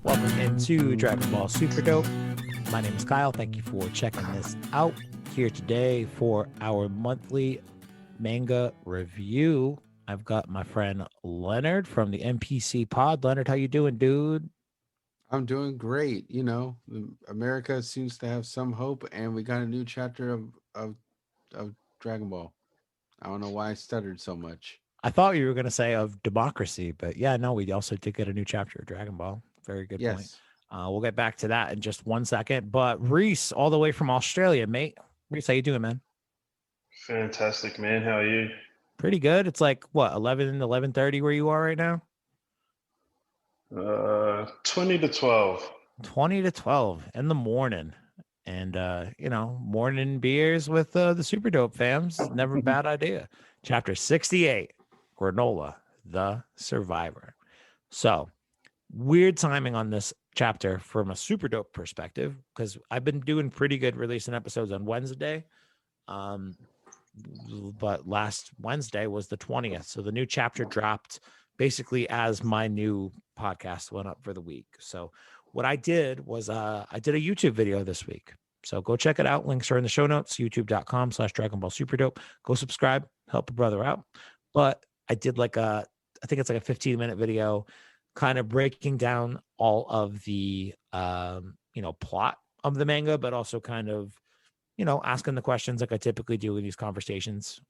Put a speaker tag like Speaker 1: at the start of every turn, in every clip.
Speaker 1: Welcome into Dragon Ball Super Dope. My name is Kyle. Thank you for checking this out. Here today for our monthly manga review. I've got my friend Leonard from the NPC Pod. Leonard, how you doing, dude?
Speaker 2: I'm doing great. America seems to have some hope, and we got a new chapter of Dragon Ball. I don't know why I stuttered so much.
Speaker 1: I thought you were going to say of democracy, but yeah, no, we also did get a new chapter of Dragon Ball. Very good point.
Speaker 2: Yes,
Speaker 1: We'll get back to that in just 1 second. But Reese, all the way from Australia, mate. Reese, how you doing, man?
Speaker 3: Fantastic, man. How are you?
Speaker 1: Pretty good. It's like what, 11:30 where you are right now?
Speaker 3: 20 to 12.
Speaker 1: 20 to 12 in the morning. And morning beers with the Super Dope fams. Never a bad idea. Chapter 68, Granola, the Survivor. So, weird timing on this chapter from a Super Dope perspective, because I've been doing pretty good releasing episodes on Wednesday. But last Wednesday was the 20th. So the new chapter dropped basically as my new podcast went up for the week. So what I did was I did a YouTube video this week. So go check it out. Links are in the show notes, youtube.com/Dragon Ball Super Dope. Go subscribe, help a brother out. But I did I think it's like a 15-minute video kind of breaking down all of the plot of the manga, but also kind of asking the questions like I typically do in these conversations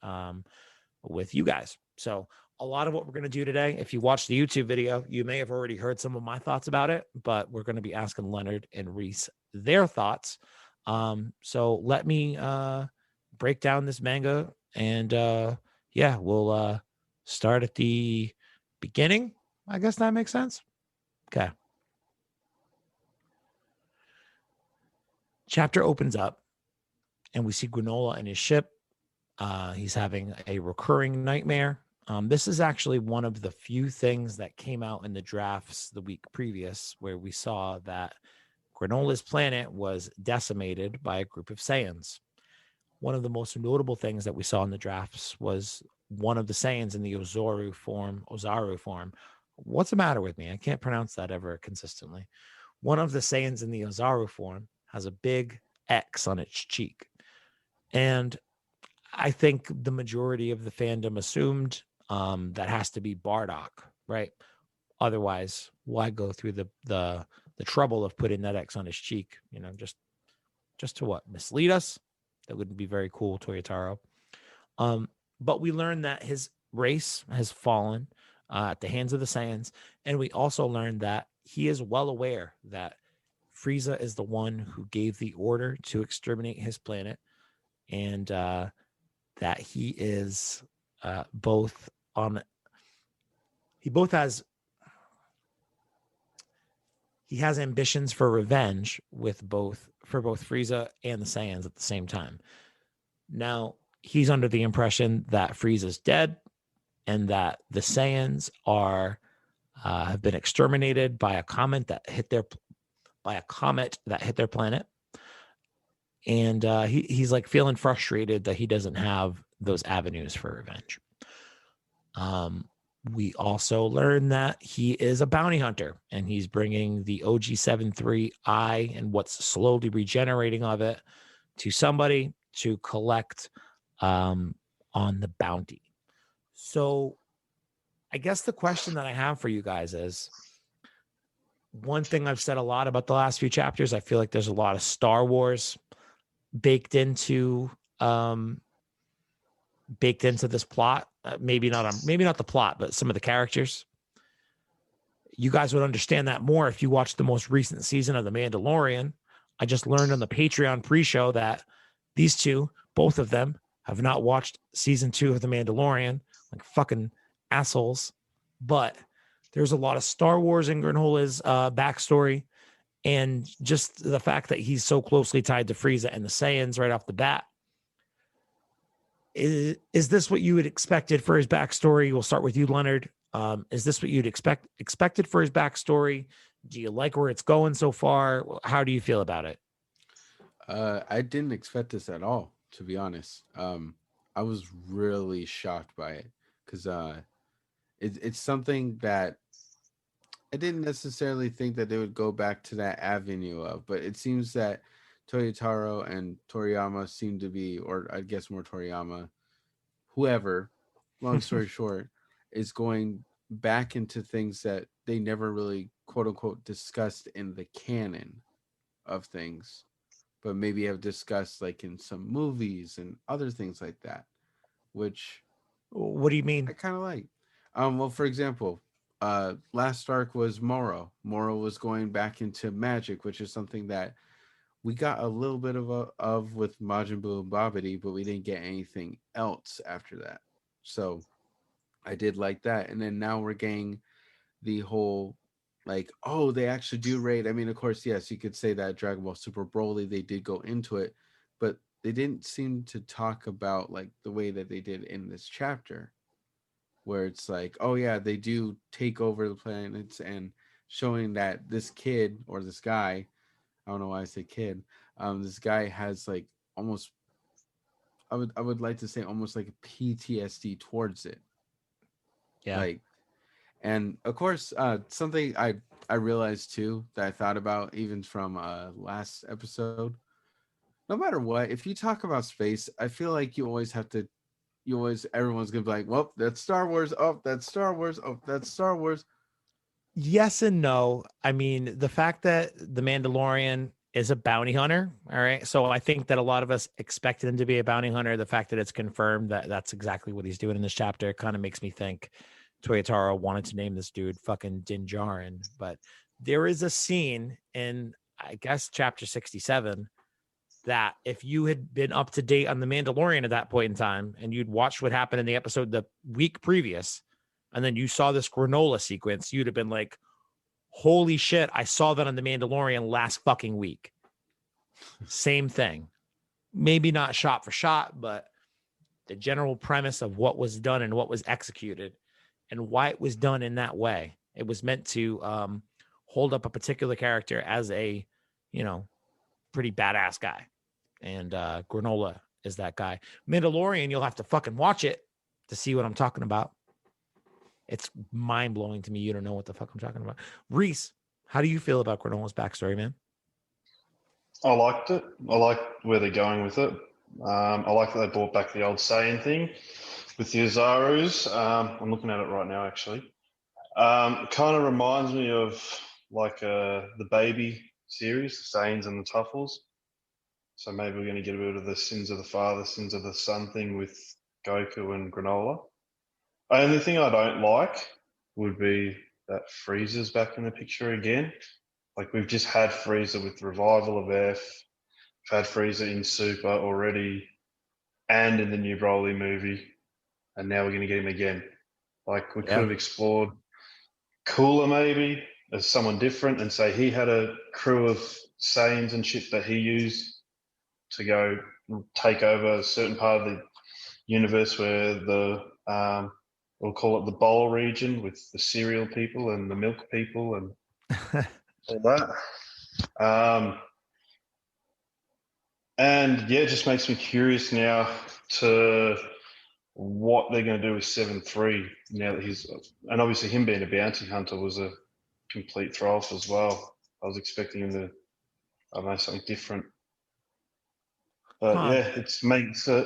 Speaker 1: with you guys. So a lot of what we're going to do today, if you watch the YouTube video, you may have already heard some of my thoughts about it, but we're going to be asking Leonard and Reese their thoughts. So let me break down this manga, and we'll start at the beginning. I guess that makes sense. Okay. Chapter opens up, and we see Granola and his ship. He's having a recurring nightmare. This is actually one of the few things that came out in the drafts the week previous, where we saw that Granola's planet was decimated by a group of Saiyans. One of the most notable things that we saw in the drafts was one of the Saiyans in the Ozaru form. What's the matter with me? I can't pronounce that ever consistently. One of the Saiyans in the Ozaru form has a big X on its cheek. And I think the majority of the fandom assumed that has to be Bardock, right? Otherwise, why go through the trouble of putting that X on his cheek? Just to what, mislead us? That wouldn't be very cool, Toyotaro. But we learned that his race has fallen at the hands of the Saiyans, and we also learned that he is well aware that Frieza is the one who gave the order to exterminate his planet, and that he is both on. He has ambitions for revenge for both Frieza and the Saiyans at the same time. Now he's under the impression that Frieza's dead, and that the Saiyans have been exterminated by a comet that hit their planet. And he's like feeling frustrated that he doesn't have those avenues for revenge. We also learn that he is a bounty hunter, and he's bringing the OG-73 and what's slowly regenerating of it to somebody to collect on the bounty. So I guess the question that I have for you guys is, one thing I've said a lot about the last few chapters, I feel like there's a lot of Star Wars baked into this plot. Maybe not the plot, but some of the characters. You guys would understand that more if you watched the most recent season of The Mandalorian. I just learned on the Patreon pre-show that these two, both of them, have not watched season 2 of The Mandalorian, like fucking assholes. But there's a lot of Star Wars in Granola's backstory, and just the fact that he's so closely tied to Frieza and the Saiyans right off the bat. Is this what you had expected for his backstory? We'll start with you, Leonard. Is this what you'd expected for his backstory? Do you like where it's going so far? How do you feel about it?
Speaker 2: I didn't expect this at all, to be honest. I was really shocked by it because it's something that I didn't necessarily think that they would go back to that avenue of, but it seems that Toyotaro and Toriyama seem to be, or I guess more Toriyama, whoever, long story short, is going back into things that they never really quote unquote discussed in the canon of things, but maybe have discussed like in some movies and other things like that, which
Speaker 1: What do you
Speaker 2: I
Speaker 1: mean?
Speaker 2: kind of like. Well, for example, last arc was Moro. Moro was going back into magic, which is something that we got a little bit of with Majin Buu and Babidi, but we didn't get anything else after that. So I did like that. And then now we're getting the whole like, oh, they actually do raid. I mean, of course, yes, you could say that Dragon Ball Super Broly, they did go into it, but they didn't seem to talk about like the way that they did in this chapter, where it's like, oh yeah, they do take over the planets and showing that this kid or this guy, I don't know why I say kid, this guy has like almost, I would like to say almost like a PTSD towards it,
Speaker 1: Yeah.
Speaker 2: like, and of course, something I realized too that I thought about even from last episode. No matter what, if you talk about space, I feel like you always have to. You always everyone's gonna be like, well, that's Star Wars. Oh, that's Star Wars. Oh, that's Star Wars.
Speaker 1: Yes and no. I mean, the fact that the Mandalorian is a bounty hunter, all right. So I think that a lot of us expected him to be a bounty hunter. The fact that it's confirmed that that's exactly what he's doing in this chapter kind of makes me think Toyotaro wanted to name this dude fucking Din Djarin. But there is a scene in, I guess, chapter 67 that if you had been up to date on the Mandalorian at that point in time and you'd watched what happened in the episode the week previous, and then you saw this granola sequence, you'd have been like, holy shit, I saw that on the Mandalorian last fucking week. Same thing. Maybe not shot for shot, but the general premise of what was done and what was executed and why it was done in that way. It was meant to hold up a particular character as a, you know, pretty badass guy. And Granola is that guy. Mandalorian, you'll have to fucking watch it to see what I'm talking about. It's mind blowing to me. You don't know what the fuck I'm talking about. Reese, how do you feel about Granola's backstory, man?
Speaker 3: I liked it. I like where they're going with it. I like that they brought back the old Saiyan thing with the Azarus. I'm looking at it right now, actually. It kind of reminds me of like the baby series, the Saiyans and the Tuffles. So maybe we're going to get a bit of the sins of the father, sins of the son thing with Goku and Granola. Only thing I don't like would be that Frieza's back in the picture again. Like we've just had Frieza with Revival of F, we've had Frieza in Super already, and in the new Broly movie, and now we're going to get him again. Like we could have explored Cooler maybe as someone different and say he had a crew of Saiyans and shit that he used to go take over a certain part of the universe where the we'll call it the bowl region with the cereal people and the milk people and all that. And yeah, it just makes me curious now to what they're going to do with 7-3 now that he's, and obviously him being a bounty hunter was a complete throw off as well. I was expecting him to, I don't know, something different. But yeah, it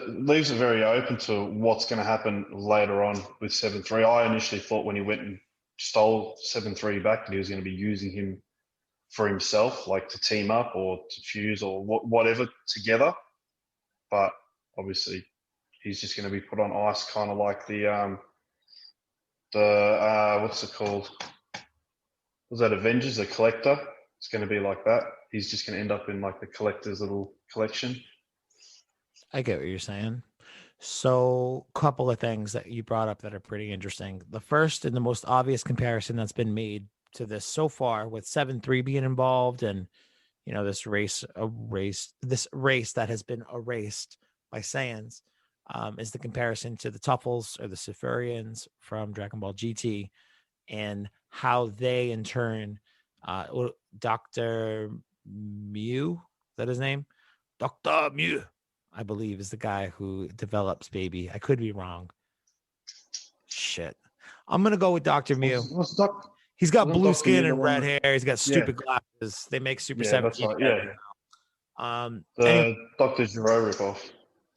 Speaker 3: leaves it very open to what's going to happen later on with 7-3. I initially thought when he went and stole 7-3 back that he was going to be using him for himself, like to team up or to fuse or whatever together. But obviously, he's just going to be put on ice, kind of like the what's it called? Was that Avengers? The Collector? It's going to be like that. He's just going to end up in like the Collector's little collection.
Speaker 1: I get what you're saying. So, a couple of things that you brought up that are pretty interesting. The first and the most obvious comparison that's been made to this so far, with 7-3 being involved, and you know this race that has been erased by Saiyans, is the comparison to the Tuffles or the Sifurians from Dragon Ball GT, and how they in turn, Dr. Mew, is that his name? Dr. Mew, I believe, is the guy who develops Baby. I could be wrong. Shit. I'm going to go with Dr. Mew.
Speaker 3: What's Doc?
Speaker 1: He's got
Speaker 3: Wasn't
Speaker 1: blue
Speaker 3: Dr.
Speaker 1: skin
Speaker 3: New the
Speaker 1: and
Speaker 3: one
Speaker 1: red
Speaker 3: that-
Speaker 1: hair. He's got
Speaker 3: Yeah.
Speaker 1: stupid glasses. They make Super
Speaker 3: Yeah, that's
Speaker 1: 17
Speaker 3: right.
Speaker 1: better
Speaker 3: Yeah.
Speaker 1: now.
Speaker 3: The Dr. Giro ripoff.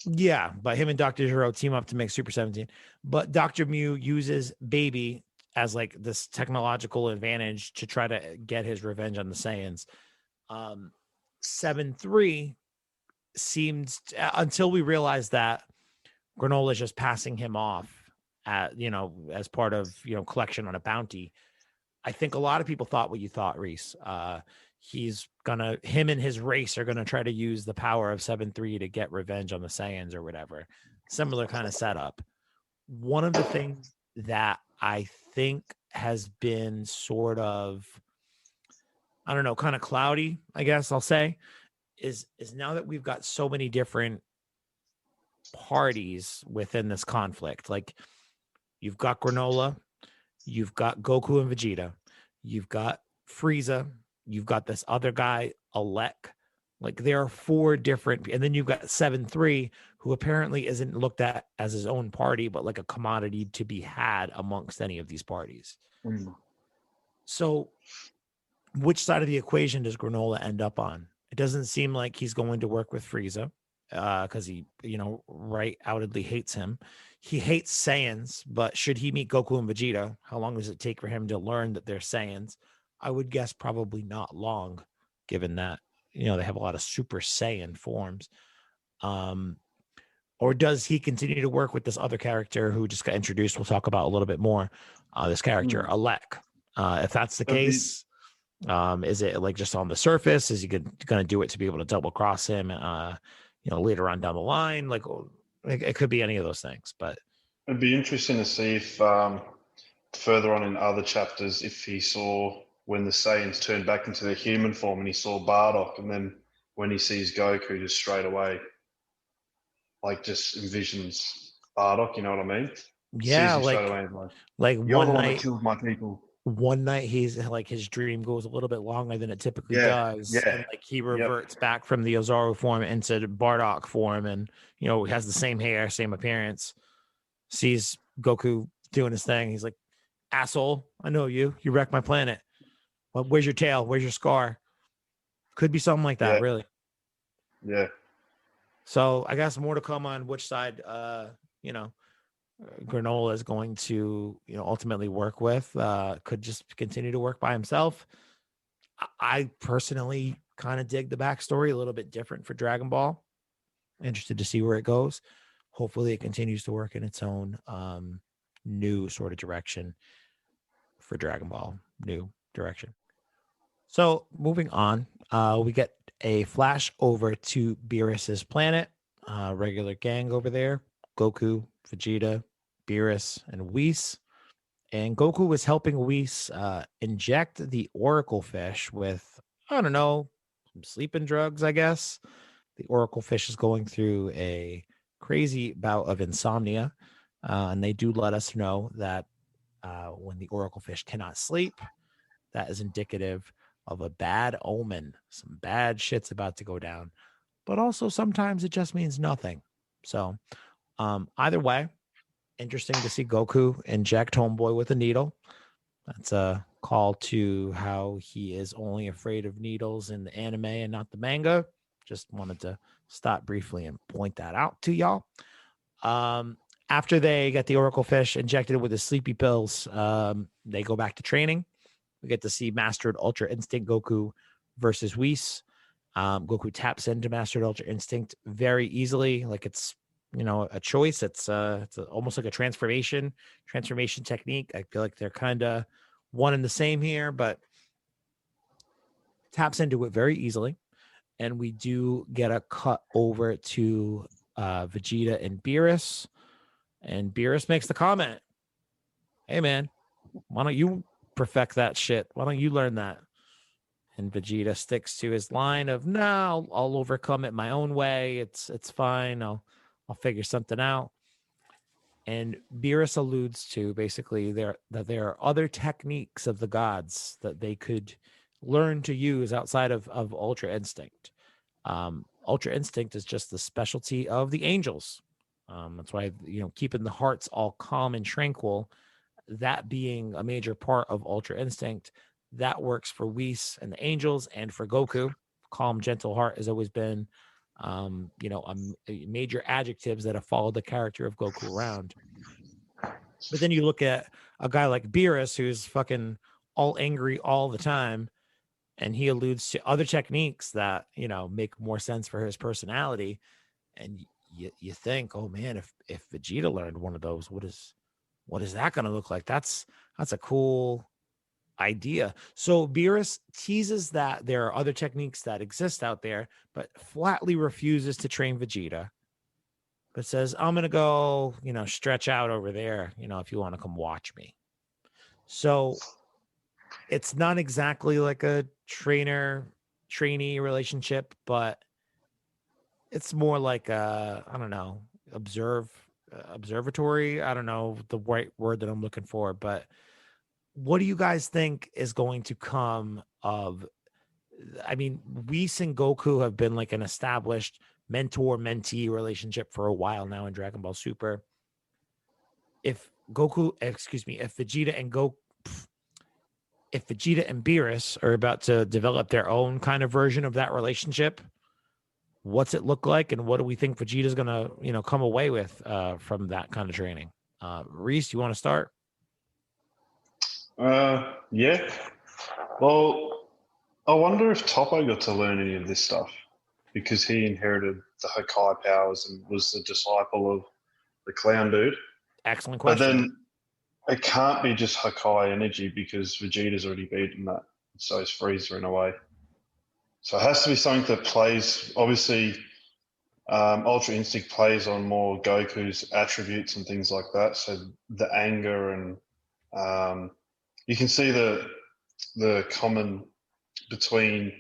Speaker 1: Yeah, but him and Dr. Gero team up to make Super 17. But Dr. Mew uses Baby as like this technological advantage to try to get his revenge on the Saiyans. 7-3 seemed until we realized that Granola is just passing him off at, as part of, collection on a bounty. I think a lot of people thought what you thought, Reese. Him and his race are gonna try to use the power of 7-3 to get revenge on the Saiyans or whatever. Similar kind of setup. One of the things that I think has been sort of, I don't know, kind of cloudy, I guess I'll say, is now that we've got so many different parties within this conflict. Like you've got Granola, you've got Goku and Vegeta, you've got Frieza, you've got this other guy, Alec. Like there are 4 different, and then you've got 7-3, who apparently isn't looked at as his own party, but like a commodity to be had amongst any of these parties. So which side of the equation does Granola end up on? It doesn't seem like he's going to work with Frieza because he, right outwardly hates him. He hates Saiyans, but should he meet Goku and Vegeta, how long does it take for him to learn that they're Saiyans? I would guess probably not long, given that, they have a lot of Super Saiyan forms. Or does he continue to work with this other character who just got introduced? We'll talk about a little bit more. This character, Alec. If that's the case, is it like just on the surface? Is he going to do it to be able to double cross him, later on down the line? Like it could be any of those things, but
Speaker 3: It'd be interesting to see if further on in other chapters, if he saw when the Saiyans turned back into their human form and he saw Bardock, and then when he sees Goku, just straight away, like just envisions Bardock. You know what I mean?
Speaker 1: yeah,
Speaker 3: Sees him straight
Speaker 1: like
Speaker 3: away, and
Speaker 1: like
Speaker 3: you're
Speaker 1: one
Speaker 3: the one that
Speaker 1: night.
Speaker 3: killed my people.
Speaker 1: One night he's like his dream goes a little bit longer than it typically
Speaker 3: Yeah,
Speaker 1: does,
Speaker 3: yeah.
Speaker 1: and like he reverts back from the Ozaru form into the Bardock form, and he has the same hair, same appearance. Sees Goku doing his thing. He's like, "Asshole, I know you. You wrecked my planet. Well, where's your tail? Where's your scar?" Could be something like that,
Speaker 3: Yeah.
Speaker 1: really.
Speaker 3: Yeah.
Speaker 1: So I guess more to come on which side, Granola is going to, ultimately work with. Could just continue to work by himself. I personally kind of dig the backstory, a little bit different for Dragon Ball. Interested to see where it goes. Hopefully it continues to work in its own new sort of direction for Dragon Ball, new direction. So moving on, we get a flash over to Beerus's planet, regular gang over there, Goku, Vegeta, Beerus, and Whis. And Goku was helping Whis inject the Oracle fish with, I don't know, some sleeping drugs, I guess. The Oracle fish is going through a crazy bout of insomnia. And they do let us know that when the Oracle fish cannot sleep, that is indicative of a bad omen. Some bad shit's about to go down. But also sometimes it just means nothing. So either way, interesting to see Goku inject Homeboy with a needle. That's a call to how he is only afraid of needles in the anime and not the manga. Just wanted to stop briefly and point that out to y'all. After they get the Oracle fish injected with the sleepy pills, they go back to training. We get to see Mastered Ultra Instinct Goku versus Whis. Goku taps into Mastered Ultra Instinct very easily, like it's a choice. It's almost like a transformation technique. I feel like they're kind of one and the same here, but taps into it very easily. And we do get a cut over to Vegeta and Beerus. And Beerus makes the comment, "Hey man, why don't you perfect that shit? Why don't you learn that?" And Vegeta sticks to his line of, "No, I'll overcome it my own way. It's fine. I'll figure something out." And Beerus alludes to basically that there are other techniques of the gods that they could learn to use outside of Ultra Instinct. Ultra Instinct is just the specialty of the angels. That's why keeping the hearts all calm and tranquil that being a major part of Ultra Instinct, that works for Whis and the Angels and for Goku. Calm, gentle heart has always been, major adjectives that have followed the character of Goku around. But then you look at a guy like Beerus, who's fucking all angry all the time, and he alludes to other techniques that make more sense for his personality. And you think, oh man, if Vegeta learned one of those, what is that going to look like? That's a cool idea. So Beerus teases that there are other techniques that exist out there, but flatly refuses to train Vegeta. But says, I'm gonna go, stretch out over there, if you want to come watch me. So it's not exactly like a trainee relationship, but it's more like I don't know, observatory. I don't know the right word that I'm looking for, but what do you guys think is going to come of? I mean, Whis and Goku have been like an established mentor-mentee relationship for a while now in Dragon Ball Super. If Vegeta and Beerus are about to develop their own kind of version of that relationship, what's it look like, and what do we think Vegeta's gonna, come away with from that kind of training? Reese, you want to start?
Speaker 3: Yeah. Well, I wonder if Toppo got to learn any of this stuff because he inherited the Hakai powers and was the disciple of the clown dude.
Speaker 1: Excellent
Speaker 3: But
Speaker 1: question.
Speaker 3: then it can't be just Hakai energy because Vegeta's already beaten that. So is Frieza in a way. So it has to be something that plays, obviously, Ultra Instinct plays on more Goku's attributes and things like that. So the anger and you can see the common between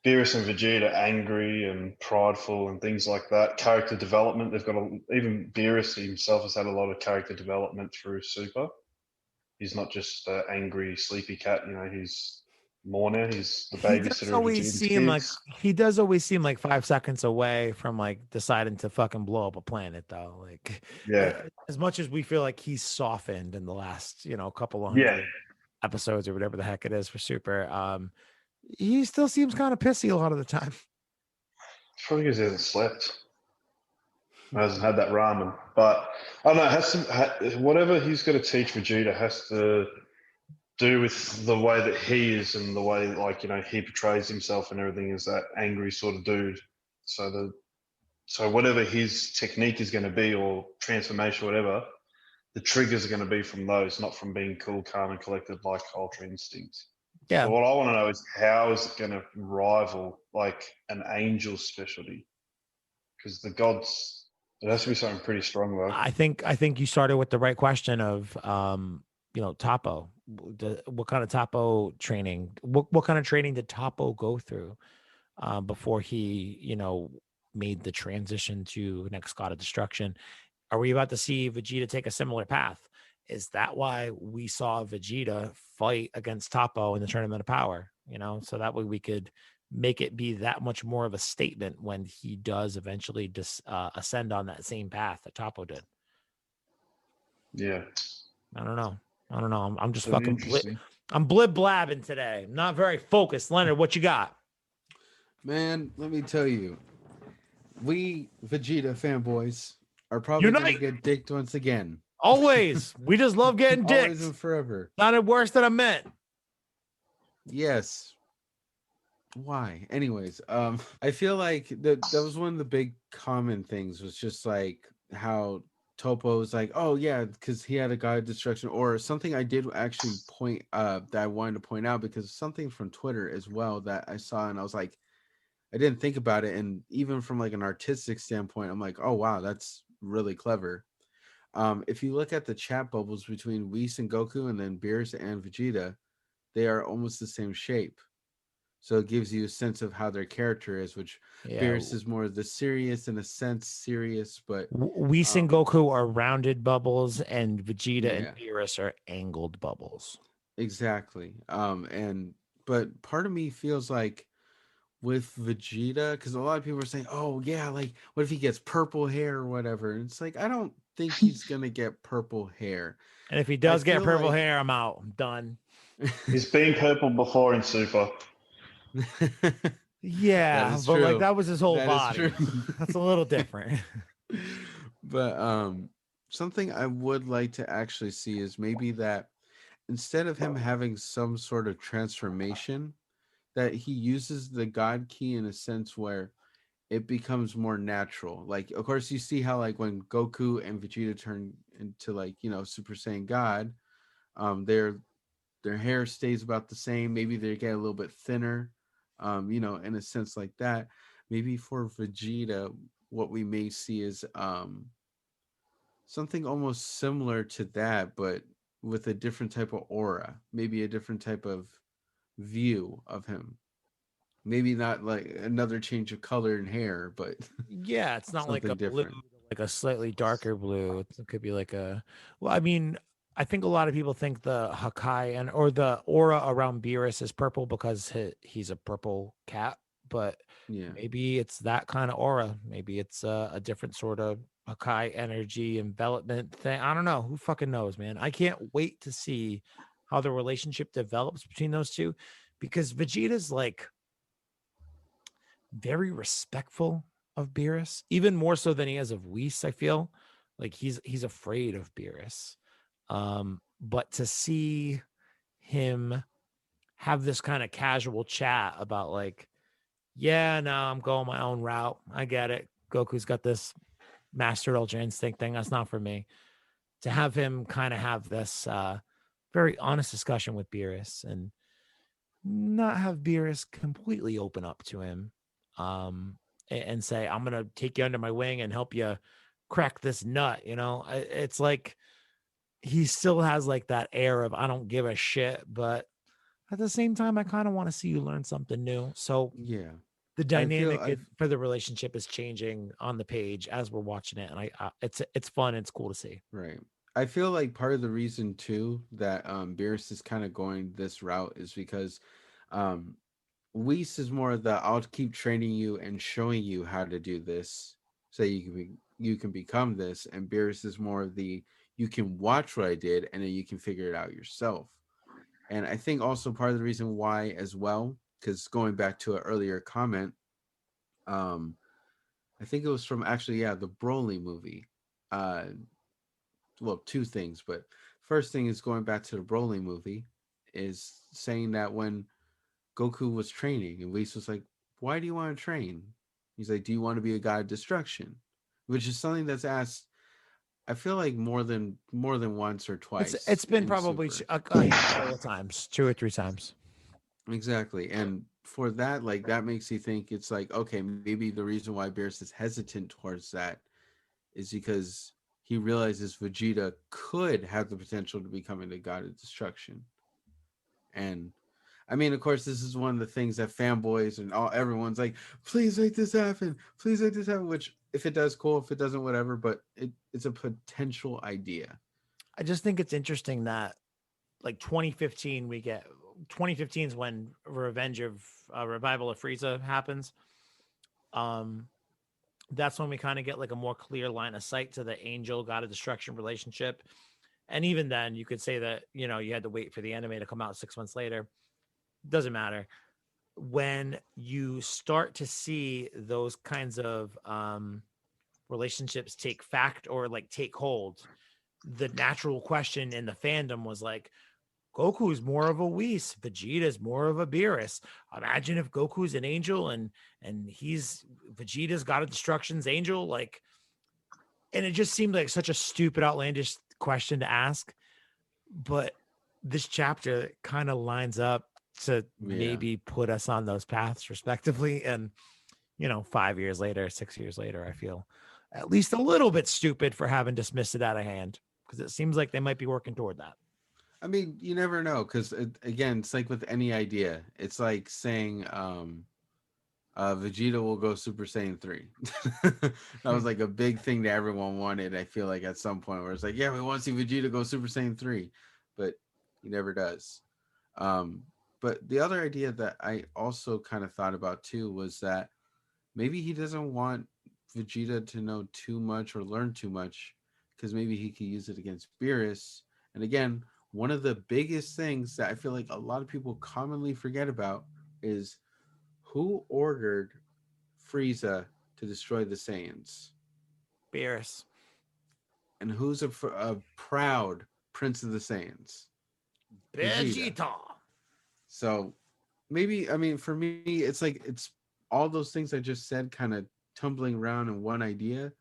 Speaker 3: Beerus and Vegeta, angry and prideful and things like that. Character development, they've got even Beerus himself has had a lot of character development through Super. He's not just an angry, sleepy cat. He's more now. He's the babysitter of Vegeta's kids.
Speaker 1: He does always seem like 5 seconds away from like deciding to fucking blow up a planet, though. Like,
Speaker 3: Yeah,
Speaker 1: as much as we feel like he's softened in the last, couple of
Speaker 3: yeah.
Speaker 1: hundred episodes or whatever the heck it is for Super, he still seems kind of pissy a lot of the time.
Speaker 3: Probably because he hasn't slept. He hasn't had that ramen. But I don't know. It has to, whatever he's going to teach Vegeta has to do with the way that he is and the way, he portrays himself and everything is that angry sort of dude. So whatever his technique is going to be or transformation, or whatever, the triggers are going to be from those, not from being cool, calm, and collected like Ultra Instinct.
Speaker 1: Yeah.
Speaker 3: So what I want to know is how is it going to rival like an angel's specialty? Because the gods, it has to be something pretty strong, though.
Speaker 1: I think you started with the right question of Toppo. What kind of Toppo training? What kind of training did Toppo go through before he made the transition to next God of Destruction? Are we about to see Vegeta take a similar path? Is that why we saw Vegeta fight against Toppo in the Tournament of Power? So that way we could make it be that much more of a statement when he does eventually ascend on that same path that Toppo did.
Speaker 3: Yeah.
Speaker 1: I don't know. I'm just
Speaker 3: That'd be
Speaker 1: fucking
Speaker 3: interesting.
Speaker 1: I'm blib blabbing today. I'm not very focused. Leonard, what you got?
Speaker 2: Man, let me tell you, we Vegeta fanboys are probably going to get dicked once again.
Speaker 1: Always. We just love getting dicked.
Speaker 2: Always and forever.
Speaker 1: Sounded worse than I meant.
Speaker 2: Yes. Why? Anyways, I feel like that was one of the big common things was just like how Toppo was like, oh yeah, because he had a God of Destruction, or something I did actually point that I wanted to point out because something from Twitter as well that I saw and I was like, I didn't think about it, and even from like an artistic standpoint, I'm like, oh wow, that's really clever. If you look at the chat bubbles between Whis and Goku and then Beerus and Vegeta, they are almost the same shape. So it gives you a sense of how their character is, which Beerus is more the serious, in a sense, serious, but
Speaker 1: Whis and Goku are rounded bubbles, and Vegeta and Beerus are angled bubbles.
Speaker 2: Exactly. But part of me feels like with Vegeta, because a lot of people are saying, "Oh yeah, like what if he gets purple hair or whatever?" And it's like I don't think he's gonna get purple hair.
Speaker 1: And if he
Speaker 2: I
Speaker 1: does get
Speaker 2: feel
Speaker 1: purple
Speaker 2: like
Speaker 1: hair, I'm out. I'm done.
Speaker 3: He's been purple before in Super.
Speaker 2: that
Speaker 1: Yeah,
Speaker 2: is
Speaker 1: but like
Speaker 2: true.
Speaker 1: that was his whole
Speaker 2: That is true.
Speaker 1: body. That's a little different.
Speaker 2: But something I would like to actually see is maybe that instead of him having some sort of transformation, that he uses the God key in a sense where it becomes more natural. Like, of course, you see how like when Goku and Vegeta turn into like Super Saiyan God, their hair stays about the same. Maybe they get a little bit thinner, in a sense like that. Maybe for Vegeta, what we may see is something almost similar to that, but with a different type of aura, maybe a different type of view of him. Maybe not like another change of color and hair, but
Speaker 1: Yeah, it's not like a
Speaker 2: something
Speaker 1: blue,
Speaker 2: different.
Speaker 1: like a slightly darker blue. It could be like a, well, I mean, I think a lot of people think the Hakai and or the aura around Beerus is purple because he's a purple cat, but
Speaker 2: Yeah.
Speaker 1: maybe it's that kind of aura. Maybe it's a different sort of Hakai energy envelopment thing. I don't know. Who fucking knows, man? I can't wait to see how the relationship develops between those two because Vegeta's like very respectful of Beerus, even more so than he is of Whis. I feel like he's afraid of Beerus. But to see him have this kind of casual chat about like, yeah, no, I'm going my own route. I get it. Goku's got this mastered ultra instinct thing. That's not for me. To have him kind of have this very honest discussion with Beerus and not have Beerus completely open up to him and say, I'm going to take you under my wing and help you crack this nut. It's like he still has like that air of, I don't give a shit. But at the same time, I kind of want to see you learn something new. So
Speaker 2: Yeah.
Speaker 1: the
Speaker 2: I feel
Speaker 1: dynamic
Speaker 2: I
Speaker 1: for the relationship is changing on the page as we're watching it. And it's fun. It's cool to see.
Speaker 2: right. I feel like part of the reason too that Beerus is kind of going this route is because um Whis is more of the I'll keep training you and showing you how to do this so you can become this, and Beerus is more of the you can watch what I did and then you can figure it out yourself. And I think also part of the reason why as well, because going back to an earlier comment, um, I think it was from actually, yeah, the Broly movie. Uh, well, two things, but first thing is going back to the Broly movie, is saying that when Goku was training and Whis was like, "Why do you want to train?" He's like, "Do you want to be a god of destruction?" Which is something that's asked. I feel like more than once or
Speaker 1: It's
Speaker 2: twice
Speaker 1: been
Speaker 2: in
Speaker 1: probably
Speaker 2: Super.
Speaker 1: a handful of times, 2 or 3 times.
Speaker 2: Exactly. And for that, like that makes you think it's like, okay, maybe the reason why Beerus is hesitant towards that is because he realizes Vegeta could have the potential to becoming the god of destruction. And I mean, of course, this is one of the things that fanboys and everyone's like, please make this happen. Please make this happen. Which if it does, cool. If it doesn't, whatever. But it's a potential idea.
Speaker 1: I just think it's interesting that like 2015 we get 2015 is when Revenge of Revival of Frieza happens. Um that's when we kind of get like a more clear line of sight to the Angel God of Destruction relationship. And even then you could say that, you had to wait for the anime to come out 6 months later. Doesn't matter. When you start to see those kinds of relationships take fact or like take hold, the natural question in the fandom was like, Goku's more of a Whis, Vegeta's more of a Beerus. Imagine if Goku's an angel and he's Vegeta's God of Destruction's angel. Like, and it just seemed like such a stupid, outlandish question to ask. But this chapter kind of lines up to
Speaker 2: Yeah.
Speaker 1: maybe put us on those paths respectively. And 5 years later, 6 years later, I feel at least a little bit stupid for having dismissed it out of hand because it seems like they might be working toward that.
Speaker 2: I mean, you never know because again, it's like with any idea. It's like saying Vegeta will go Super Saiyan 3. That was like a big thing that everyone wanted. I feel like at some point where it's like, yeah, we want to see Vegeta go Super Saiyan 3, but he never does. Um, But the other idea that I also kind of thought about too was that maybe he doesn't want Vegeta to know too much or learn too much because maybe he could use it against Beerus. And again, one of the biggest things that I feel like a lot of people commonly forget about is who ordered Frieza to destroy the Saiyans,
Speaker 1: Beerus.
Speaker 2: and who's a proud Prince of the Saiyans? Vegeta.
Speaker 1: Vegeta.
Speaker 2: So maybe, I mean, for me, it's like it's all those things I just said kind of tumbling around in one idea,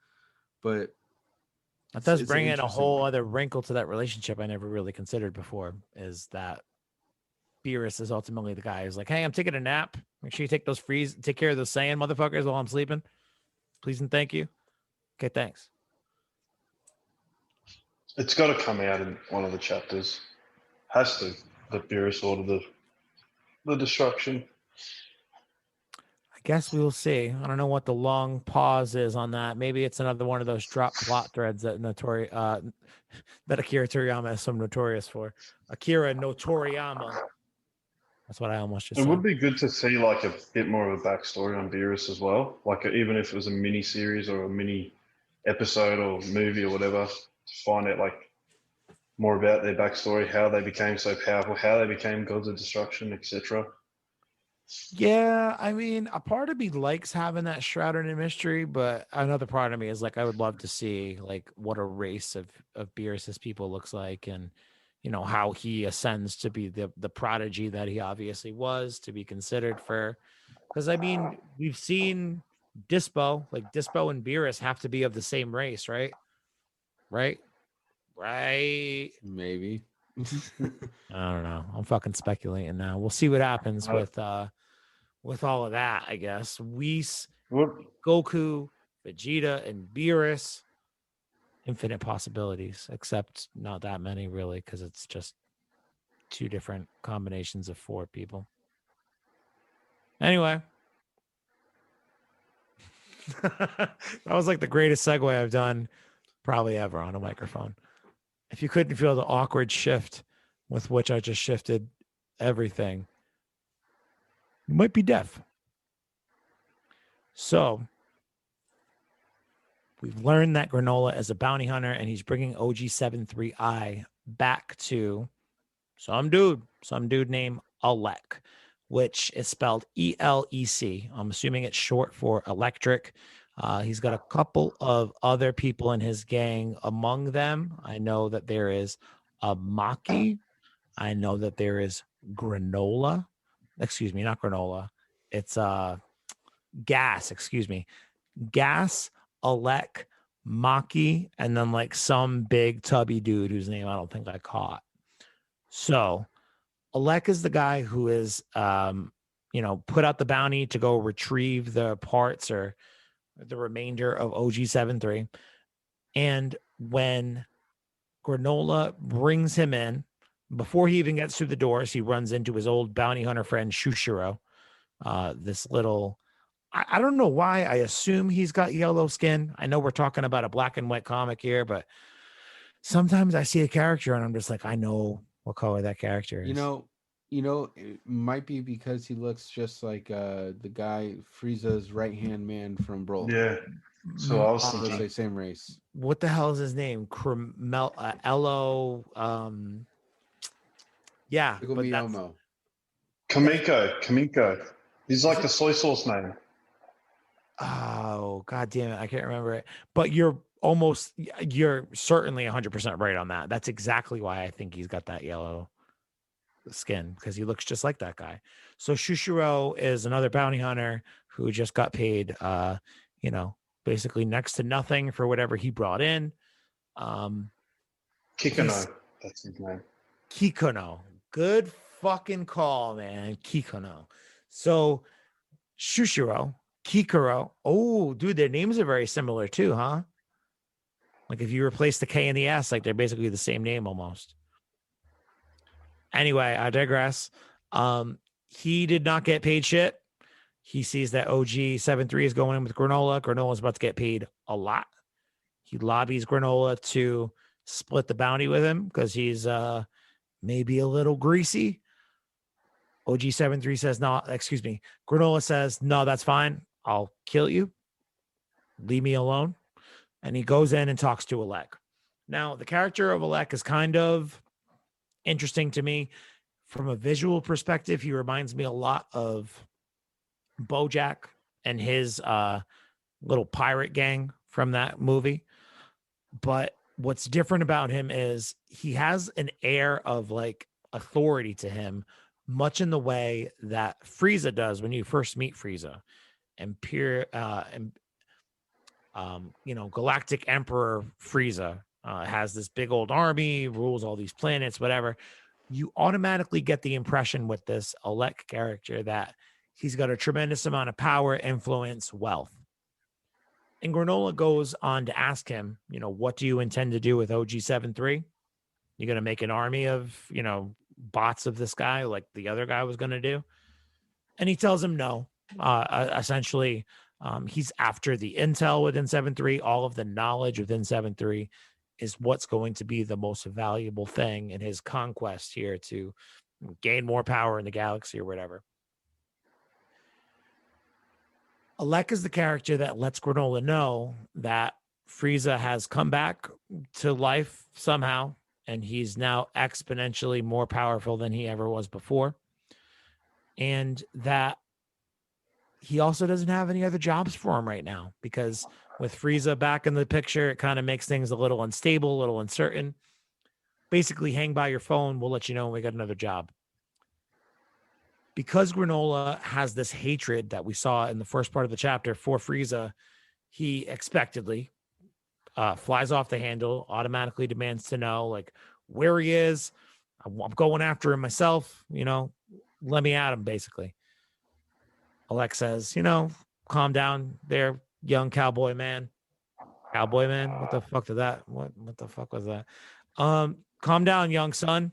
Speaker 2: but
Speaker 1: That does
Speaker 2: it's an
Speaker 1: bring in a
Speaker 2: interesting
Speaker 1: whole
Speaker 2: one.
Speaker 1: other wrinkle to that relationship I never really considered before, is that Beerus is ultimately the guy who's like, hey, I'm taking a nap. Make sure you take care of those Saiyan motherfuckers while I'm sleeping. Please and thank you. Okay, thanks.
Speaker 3: It's got to come out in one of the chapters. Has to. The Beerus order the destruction.
Speaker 1: I guess we will see. I don't know what the long pause is on that. Maybe it's another one of those drop plot threads that that Akira Toriyama is so notorious for. Akira Notoriyama. That's what I almost just
Speaker 3: It
Speaker 1: said.
Speaker 3: would be good to see like a bit more of a backstory on Beerus as well. Like even if it was a mini series or a mini episode or movie or whatever, to find out like more about their backstory, how they became so powerful, how they became gods of destruction, etc.
Speaker 1: Yeah, I mean, a part of me likes having that shrouded in mystery, but another part of me is like, I would love to see like what a race of Beerus's people looks like, and how he ascends to be the prodigy that he obviously was, to be considered for. Because I mean, we've seen Dispo and Beerus have to be of the same race, right? Right? Right.
Speaker 2: Maybe.
Speaker 1: I don't know. I'm fucking speculating now. We'll see what happens with all of that, I guess. Whis,
Speaker 3: What
Speaker 1: Goku, Vegeta, and Beerus. Infinite possibilities, except not that many really, because it's just two different combinations of 4 people. Anyway. That was like the greatest segue I've done probably ever on a microphone. If you couldn't feel the awkward shift with which I just shifted everything, you might be deaf. So we've learned that Granola is a bounty hunter, and he's bringing OG73I back to some dude named Alec, which is spelled ELEC. I'm assuming it's short for electric. He's got a couple of other people in his gang. Among them, I know that there is a Maki. I know that there is Granola. Excuse me, not Granola. It's Gas. Excuse me, Gas, Alec, Maki, and then like some big tubby dude whose name I don't think I caught. So Alec is the guy who is, put out the bounty to go retrieve the parts or the remainder of OG73. And when Granola brings him in, before he even gets through the doors, he runs into his old bounty hunter friend, Shushiro. This little, I don't know why. I assume he's got yellow skin. I know we're talking about a black and white comic here, but sometimes I see a character and I'm just like, I know what color that character is.
Speaker 2: It might be because he looks just like the guy Frieza's right hand man from Broly.
Speaker 3: Yeah. So I was
Speaker 2: So it's
Speaker 3: thinking.
Speaker 2: like same race.
Speaker 1: What the hell is his name? Elo. Yeah.
Speaker 2: Pickle
Speaker 1: But
Speaker 2: me
Speaker 1: that's,
Speaker 2: Elmo.
Speaker 3: Kamiko. He's like the soy sauce name.
Speaker 1: oh, God damn it. I can't remember it. But you're certainly 100% right on that. That's exactly why I think he's got that yellow skin, because he looks just like that guy. So Shushiro is another bounty hunter who just got paid, basically next to nothing for whatever he brought in.
Speaker 3: Kikuno. That's his name.
Speaker 1: Kikuno. Good fucking call, man. Kikuno. So Shushiro, Kikuro. Oh, dude, their names are very similar too, huh? Like if you replace the K and the S, like they're basically the same name almost. Anyway, I digress. He did not get paid shit. He sees that OG73 is going in with Granola. Granola is about to get paid a lot. He lobbies Granola to split the bounty with him because he's maybe a little greasy. OG73 says, no, excuse me. Granola says, no, that's fine. I'll kill you. Leave me alone. And he goes in and talks to Alec. Now, the character of Alec is kind of interesting to me from a visual perspective. He reminds me a lot of BoJack and his little pirate gang from that movie. But what's different about him is he has an air of like authority to him, much in the way that Frieza does when you first meet Frieza. And Galactic Emperor Frieza has this big old army, rules all these planets, whatever. You automatically get the impression with this Alec character that he's got a tremendous amount of power, influence, wealth. And Granola goes on to ask him, what do you intend to do with OG73? You're going to make an army of, bots of this guy like the other guy was going to do? And he tells him no. Essentially, he's after the intel within 7-3. All of the knowledge within 7-3 is what's going to be the most valuable thing in his conquest here to gain more power in the galaxy or whatever. Alec is the character that lets Granola know that Frieza has come back to life somehow, and he's now exponentially more powerful than he ever was before. And that he also doesn't have any other jobs for him right now, because with Frieza back in the picture, it kind of makes things a little unstable, a little uncertain. Basically, hang by your phone. We'll let you know when we got another job. Because Granola has this hatred that we saw in the first part of the chapter for Frieza, he expectedly flies off the handle, automatically demands to know like where he is. I'm going after him myself, let me at him, basically. Alec says, calm down there, young cowboy man. Cowboy man? What the fuck did that? What the fuck was that? Calm down, young son.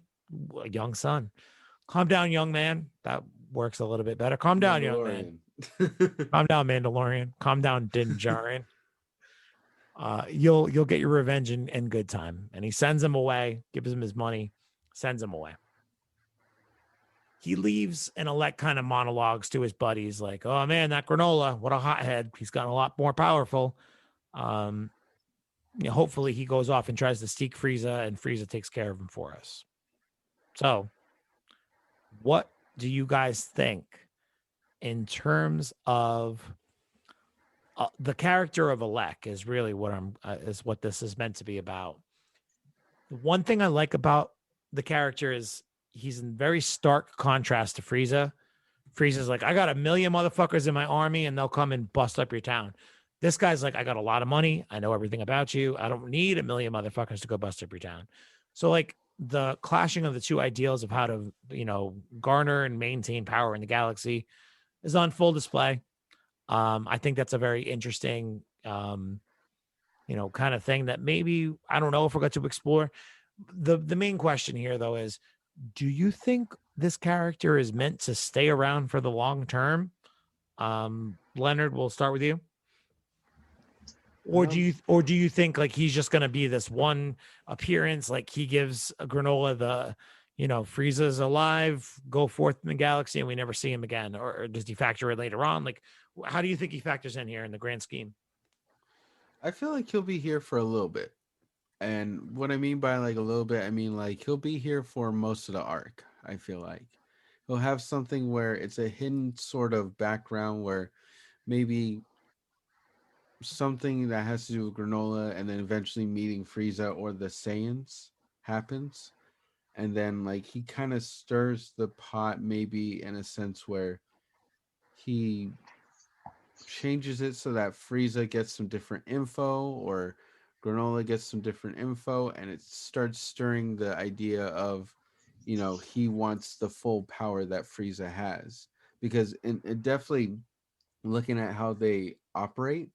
Speaker 1: Young son. Calm down, young man. That works a little bit better. Calm down, young man. Calm down, Mandalorian. Calm down, Din Djarin. You'll get your revenge in good time. And he sends him away, gives him his money, sends him away. He leaves, and Alec kind of monologues to his buddies like, oh man, that Granola, what a hothead. He's gotten a lot more powerful. Hopefully he goes off and tries to seek Frieza, and Frieza takes care of him for us. So what do you guys think in terms of the character of Alec is really what is what this is meant to be about. The one thing I like about the character is he's in very stark contrast to Frieza. Frieza's like, I got 1 million motherfuckers in my army and they'll come and bust up your town. This guy's like, I got a lot of money. I know everything about you. I don't need 1 million motherfuckers to go bust up your town. So like the clashing of the two ideals of how to, garner and maintain power in the galaxy is on full display. I think that's a very interesting, kind of thing that maybe, I don't know if we're going to explore. The main question here, though, is do you think this character is meant to stay around for the long term? Leonard, we'll start with you. Or do you think like he's just going to be this one appearance, like he gives Granola the, Frieza's alive, go forth in the galaxy, and we never see him again? Or does he factor it later on? Like, how do you think he factors in here in the grand scheme?
Speaker 2: I feel like he'll be here for a little bit. And what I mean by like a little bit, I mean like he'll be here for most of the arc. I feel like he'll have something where it's a hidden sort of background where maybe something that has to do with Granola and then eventually meeting Frieza or the Saiyans happens. And then like he kind of stirs the pot maybe in a sense where he changes it so that Frieza gets some different info or Granola gets some different info, and it starts stirring the idea of, he wants the full power that Frieza has. Because it definitely, looking at how they operate,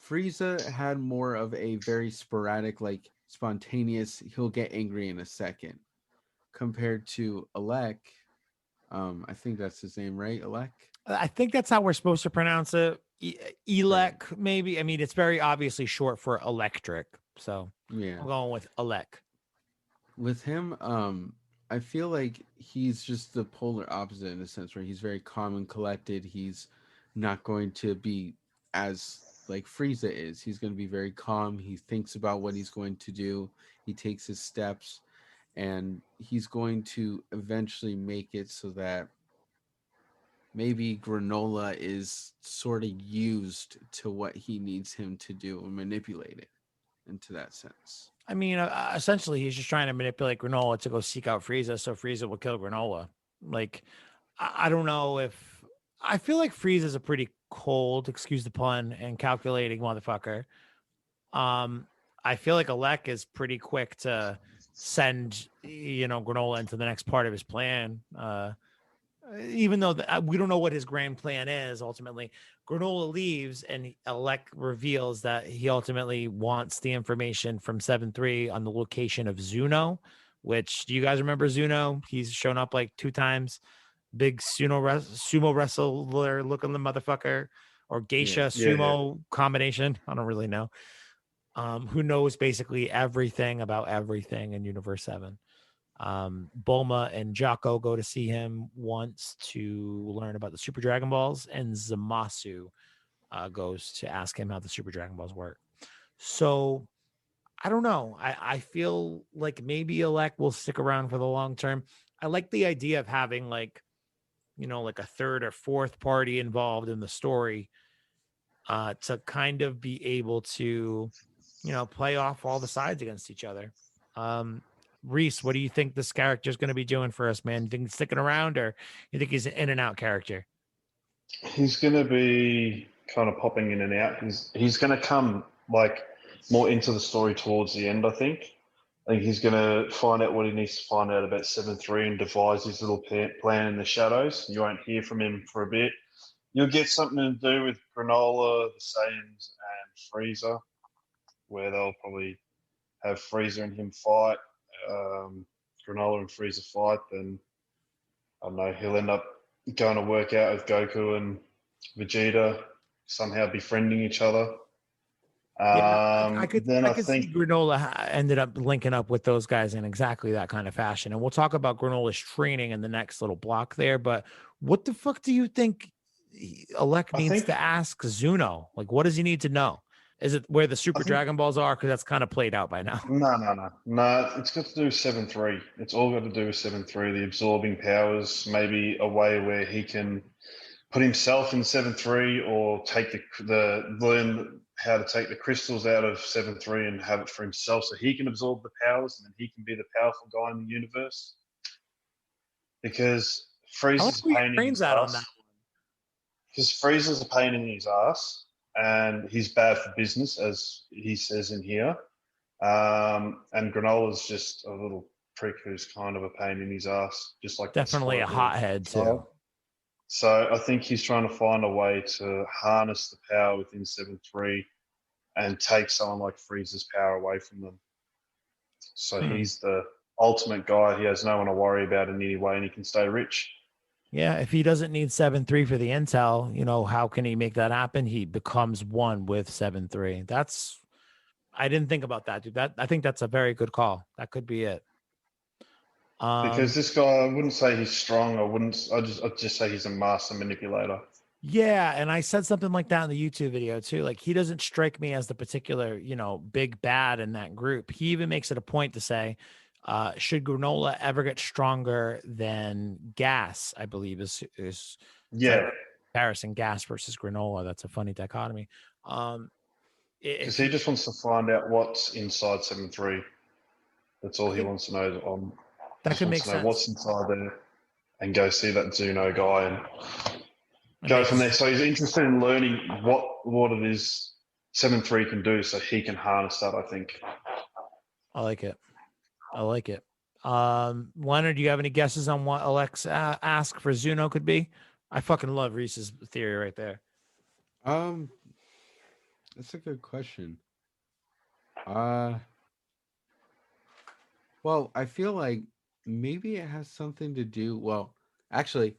Speaker 2: Frieza had more of a very sporadic, like spontaneous, he'll get angry in a second, compared to Alec. I think that's his name, right? Alec?
Speaker 1: I think that's how we're supposed to pronounce it. Elec,
Speaker 2: Right.
Speaker 1: maybe. I mean, it's very obviously short for electric. So
Speaker 2: Yeah.
Speaker 1: I'm going with Alec.
Speaker 2: With him, I feel like he's just the polar opposite in a sense where he's very calm and collected. He's not going to be as like Frieza is. He's going to be very calm. He thinks about what he's going to do. He takes his steps, and he's going to eventually make it so that maybe Granola is sort of used to what he needs him to do and manipulate it into that sense.
Speaker 1: I mean, essentially, he's just trying to manipulate Granola to go seek out Frieza, so Frieza will kill Granola. Like, I don't know if I feel like Frieza's a pretty cold, excuse the pun, and calculating motherfucker. I feel like Alec is pretty quick to send Granola into the next part of his plan. Even though we don't know what his grand plan is ultimately. Granola leaves and Alec reveals that he ultimately wants the information from 7-3 on the location of Zuno, which, do you guys remember Zuno? He's shown up like 2 times. Big sumo wrestler looking the motherfucker, or geisha sumo combination. I don't really know. Who knows basically everything about everything in Universe 7. Bulma and Jocko go to see him once to learn about the Super Dragon Balls, and Zamasu goes to ask him how the Super Dragon Balls work. So I don't know. I feel like maybe Alec will stick around for the long term. I like the idea of having like a third or fourth party involved in the story to kind of be able to play off all the sides against each other. Reese, what do you think this character is going to be doing for us, man? You think he's sticking around, or you think he's an in and out character?
Speaker 3: He's going to be kind of popping in and out. He's going to come like more into the story towards the end, I think. I think he's going to find out what he needs to find out about 7-3 and devise his little plan in the shadows. You won't hear from him for a bit. You'll get something to do with Granola, the Saiyans, and Frieza, where they'll probably have Frieza and him fight. Granola and Frieza fight, then I don't know, he'll end up going to work out with Goku and Vegeta, somehow befriending each other.
Speaker 1: I could
Speaker 3: think
Speaker 1: see Granola ended up linking up with those guys in exactly that kind of fashion. And we'll talk about Granola's training in the next little block there. But what the fuck do you think Alec needs to ask Zuno? Like, what does he need to know? Is it where the Super Dragon Balls are? Because that's kind of played out by now.
Speaker 3: No. It's got to do with 7-3. It's all got to do with 7-3. The absorbing powers, maybe a way where he can put himself in 7-3, or take learn how to take the crystals out of 7-3 and have it for himself, so he can absorb the powers and then he can be the powerful guy in the universe. Because Frieza's a pain in his ass. Because Frieza's a pain in his ass, and he's bad for business, as he says in here. And Granola's just a little prick who's kind of a pain in his ass, just like
Speaker 1: definitely a hothead too.
Speaker 3: So I think he's trying to find a way to harness the power within 7-3 and take someone like Frieza's power away from them. So he's the ultimate guy. He has no one to worry about in any way, and he can stay rich.
Speaker 1: Yeah, if he doesn't need 7-3 for the intel, how can he make that happen? He becomes one with 7-3. I didn't think about that, dude. I think that's a very good call. That could be it.
Speaker 3: Because this guy, I wouldn't say he's strong. I'd just say he's a master manipulator.
Speaker 1: Yeah, and I said something like that in the YouTube video too. Like, he doesn't strike me as the particular, big bad in that group. He even makes it a point to say, should Granola ever get stronger than Gas, I believe is comparison, Gas versus Granola. That's a funny dichotomy.
Speaker 3: Because he just wants to find out what's inside 7-3. That's all he wants to know.
Speaker 1: That could make sense.
Speaker 3: What's inside there, and go see that Zuno guy and go from there. So he's interested in learning what it is 7-3 can do, so he can harness that, I think.
Speaker 1: I like it. Leonard, do you have any guesses on what Alex ask for Zuno could be? I fucking love Reese's theory right there.
Speaker 2: That's a good question. Well, I feel like maybe it has something to do. Well, actually,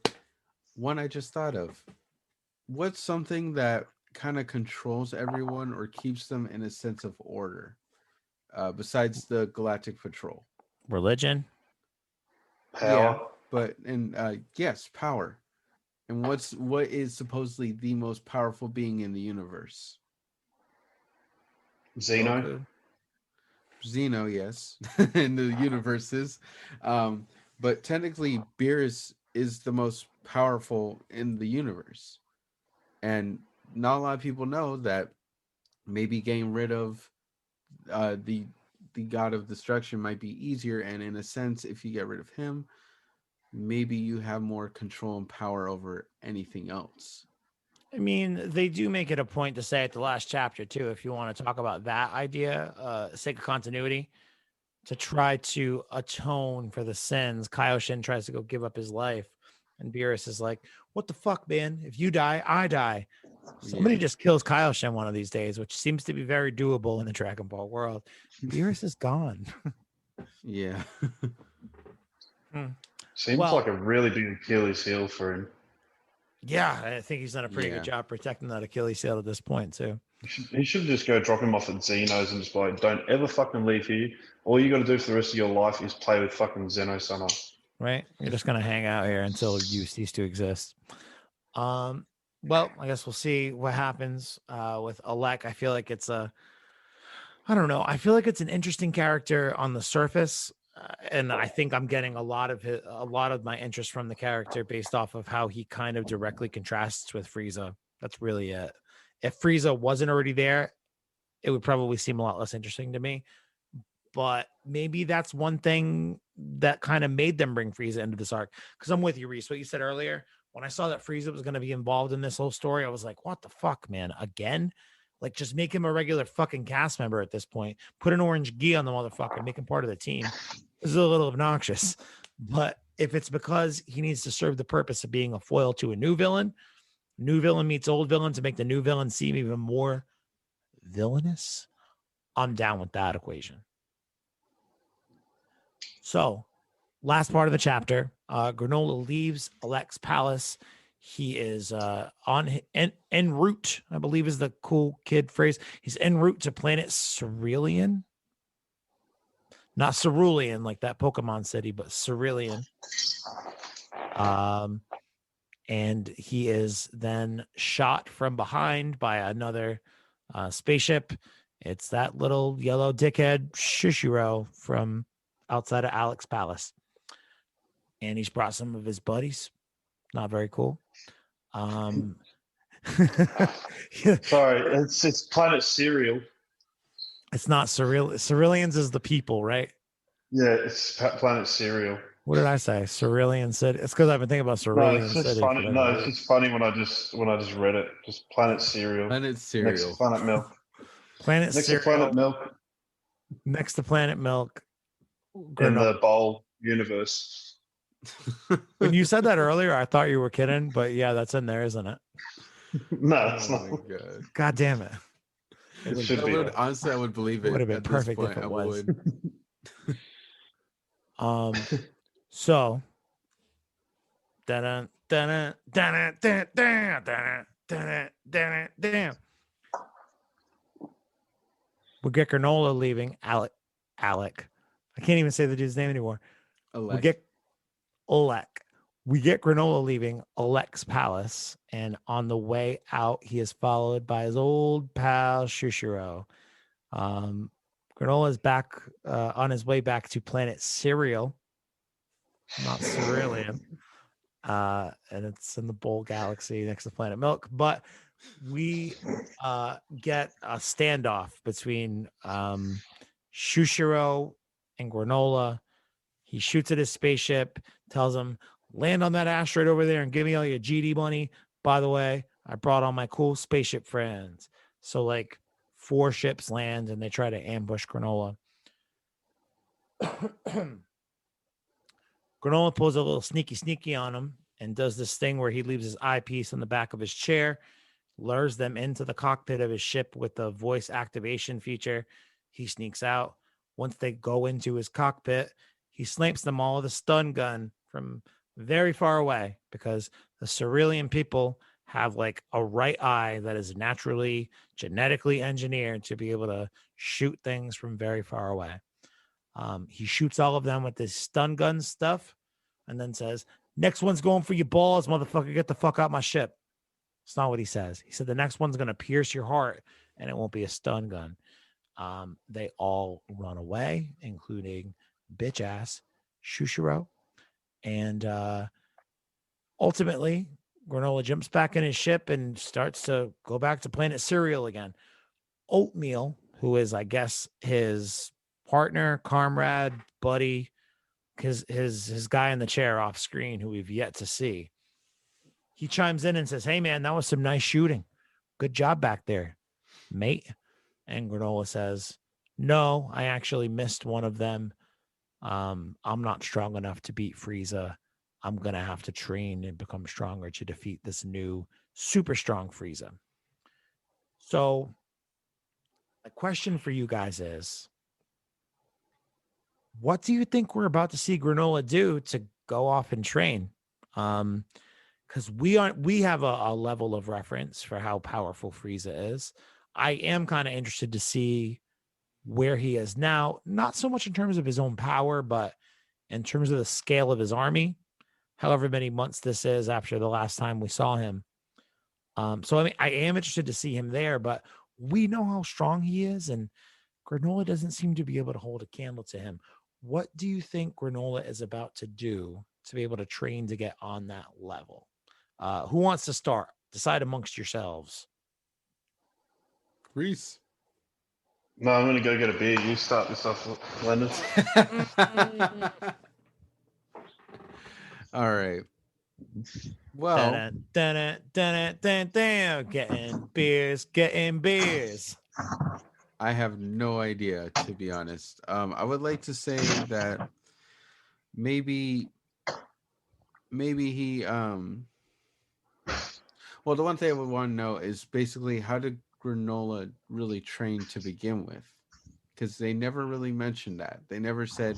Speaker 2: one I just thought of. What's something that kind of controls everyone or keeps them in a sense of order, besides the Galactic Patrol?
Speaker 1: Religion.
Speaker 3: Power.
Speaker 2: but yes, power. And what is supposedly the most powerful being in the universe?
Speaker 3: Xeno.
Speaker 2: Goku? Xeno, yes, in the universes. But technically, Beerus is the most powerful in the universe, and not a lot of people know that. Maybe getting rid of the god of destruction might be easier, and in a sense, if you get rid of him, maybe you have more control and power over anything else.
Speaker 1: I mean, they do make it a point to say at the last chapter too, if you want to talk about that idea, sake of continuity, to try to atone for the sins. Kaioshin tries to go give up his life, and Beerus is like, "What the fuck, man? If you die, I die." Somebody
Speaker 2: Yeah.
Speaker 1: just kills Kaioshin one of these days, which seems to be very doable in the Dragon Ball world. Beerus is gone.
Speaker 2: Yeah.
Speaker 3: Seems
Speaker 1: Well,
Speaker 3: like a really big Achilles heel for him.
Speaker 1: yeah, I think he's done a pretty
Speaker 2: Yeah.
Speaker 1: good job protecting that Achilles heel at this point too.
Speaker 3: He should just go drop him off at Xeno's and just be like, don't ever fucking leave here. All you got to do for the rest of your life is play with fucking Xeno-sama.
Speaker 1: Right? You're just gonna hang out here until you cease to exist. Well, I guess we'll see what happens with Alec. I feel like it's I don't know. I feel like it's an interesting character on the surface, and I think I'm getting a lot of my interest from the character based off of how he kind of directly contrasts with Frieza. That's really it. If Frieza wasn't already there, it would probably seem a lot less interesting to me. But maybe that's one thing that kind of made them bring Frieza into this arc. Because I'm with you, Reese. What you said earlier, when I saw that Frieza was going to be involved in this whole story, I was like, what the fuck, man? Again? Like, just make him a regular fucking cast member at this point. Put an orange gi on the motherfucker, make him part of the team. This is a little obnoxious. But if it's because he needs to serve the purpose of being a foil to a new villain meets old villain to make the new villain seem even more villainous, I'm down with that equation. So, last part of the chapter, Granola leaves Alec's palace. He is en route, I believe is the cool kid phrase. He's en route to planet Cerulean. Not Cerulean like that Pokemon city, but Cerulean. And he is then shot from behind by another spaceship. It's that little yellow dickhead Shishiro from outside of Alec's palace. And he's brought some of his buddies. Not very cool.
Speaker 3: Sorry, it's Planet Cereal.
Speaker 1: It's not surreal. Ceruleans is the people, right?
Speaker 3: Yeah, it's Planet Cereal.
Speaker 1: What did I say? Cerulean City. It's because I've been thinking about
Speaker 3: No,
Speaker 1: Cerulean
Speaker 3: it's just
Speaker 1: City.
Speaker 3: funny. No, it's just funny when I just read it. Just Planet Cereal.
Speaker 2: Planet
Speaker 3: Next
Speaker 2: cereal.
Speaker 3: to Planet Milk.
Speaker 1: Planet
Speaker 3: Next
Speaker 1: Cereal.
Speaker 3: to Planet Milk
Speaker 1: Next to Planet Milk.
Speaker 3: in the Bowl universe.
Speaker 1: When you said that earlier, I thought you were kidding, but yeah, that's in there, isn't it?
Speaker 3: No, it's
Speaker 2: Oh
Speaker 3: not.
Speaker 2: my god.
Speaker 1: God damn it.
Speaker 3: It should
Speaker 2: I
Speaker 3: be.
Speaker 2: would, honestly, I would believe it.
Speaker 1: Would have been
Speaker 2: at this
Speaker 1: perfect if
Speaker 2: point,
Speaker 1: it
Speaker 2: I
Speaker 1: was.
Speaker 2: would.
Speaker 1: So dun dun dun dun dun dun dun. We get Granola leaving. Alec. I can't even say the dude's name anymore. We get Olek. We get Granola leaving Alec's palace, and on the way out, he is followed by his old pal Shushiro. Granola is back on his way back to planet Cereal, not Cerulean, and it's in the Bowl Galaxy next to Planet Milk. But we get a standoff between Shushiro and Granola. He shoots at his spaceship, tells him, land on that asteroid over there and give me all your GD money. By the way, I brought all my cool spaceship friends. So, like, 4 ships land and they try to ambush Granola. Granola pulls a little sneaky on him and does this thing where he leaves his eyepiece on the back of his chair, lures them into the cockpit of his ship with the voice activation feature. He sneaks out. Once they go into his cockpit, he snipes them all with a stun gun from very far away, because the Cerulean people have like a right eye that is naturally genetically engineered to be able to shoot things from very far away. He shoots all of them with this stun gun stuff. and then says, "Next one's going for your balls, motherfucker. Get the fuck out my ship." It's not what he says. He said the next one's going to pierce your heart, and it won't be a stun gun. They all run away, including bitch ass Shushiro. And ultimately, Granola jumps back in his ship and starts to go back to Planet Cereal again. Oatmeal, who is, I guess, his partner, comrade, buddy, his guy in the chair off screen, who we've yet to see, he chimes in and says, "Hey man, that was some nice shooting. Good job back there, mate." And Granola says, "No, I actually missed one of them. I'm not strong enough to beat Frieza. I'm going to have to train and become stronger to defeat this new super strong Frieza." So the question for you guys is, what do you think we're about to see Granola do to go off and train? Because we have a level of reference for how powerful Frieza is. I am kind of interested to see where he is now, not so much in terms of his own power, but in terms of the scale of his army, however many months this is after the last time we saw him. So I mean, I am interested to see him there, but we know how strong he is, and Granola doesn't seem to be able to hold a candle to him. What do you think Granola is about to do to be able to train to get on that level? Who wants to start? Decide amongst yourselves.
Speaker 2: Reese.
Speaker 3: No, I'm going to go get a beer. You start this off, Leonard.
Speaker 2: All right. Well,
Speaker 1: Getting beers.
Speaker 2: I have no idea, to be honest. I would like to say that maybe he well, the one thing I would want to know is basically, how did Granola really train to begin with? Because they never really mentioned that. They never said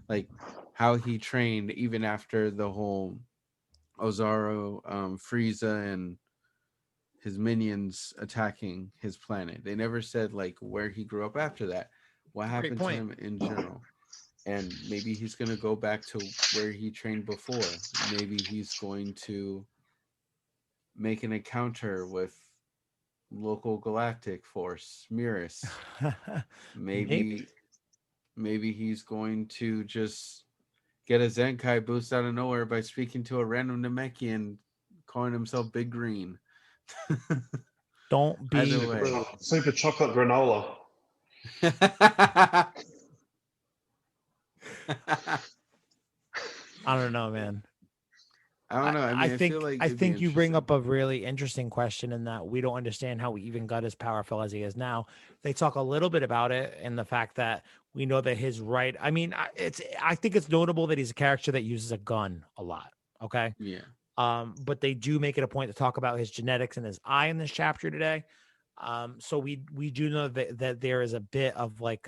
Speaker 2: like how he trained even after the whole Ozaru, Frieza, and his minions attacking his planet. They never said like where he grew up after that, what happened to him in general. And maybe he's going to go back to where he trained before. Maybe he's going to make an encounter with local galactic force, Mirus. Maybe he's going to just get a Zenkai boost out of nowhere by speaking to a random Namekian calling himself Big Green.
Speaker 1: Don't be
Speaker 2: rude.
Speaker 3: Super chocolate granola.
Speaker 1: I don't know, man.
Speaker 2: I don't know. I mean,
Speaker 1: I think you bring up a really interesting question in that we don't understand how he even got as powerful as he is now. They talk a little bit about it in the fact that we know that his right. I mean, I think it's notable that he's a character that uses a gun a lot. Okay.
Speaker 2: Yeah.
Speaker 1: But they do make it a point to talk about his genetics and his eye in this chapter today. So we do know that there is a bit of like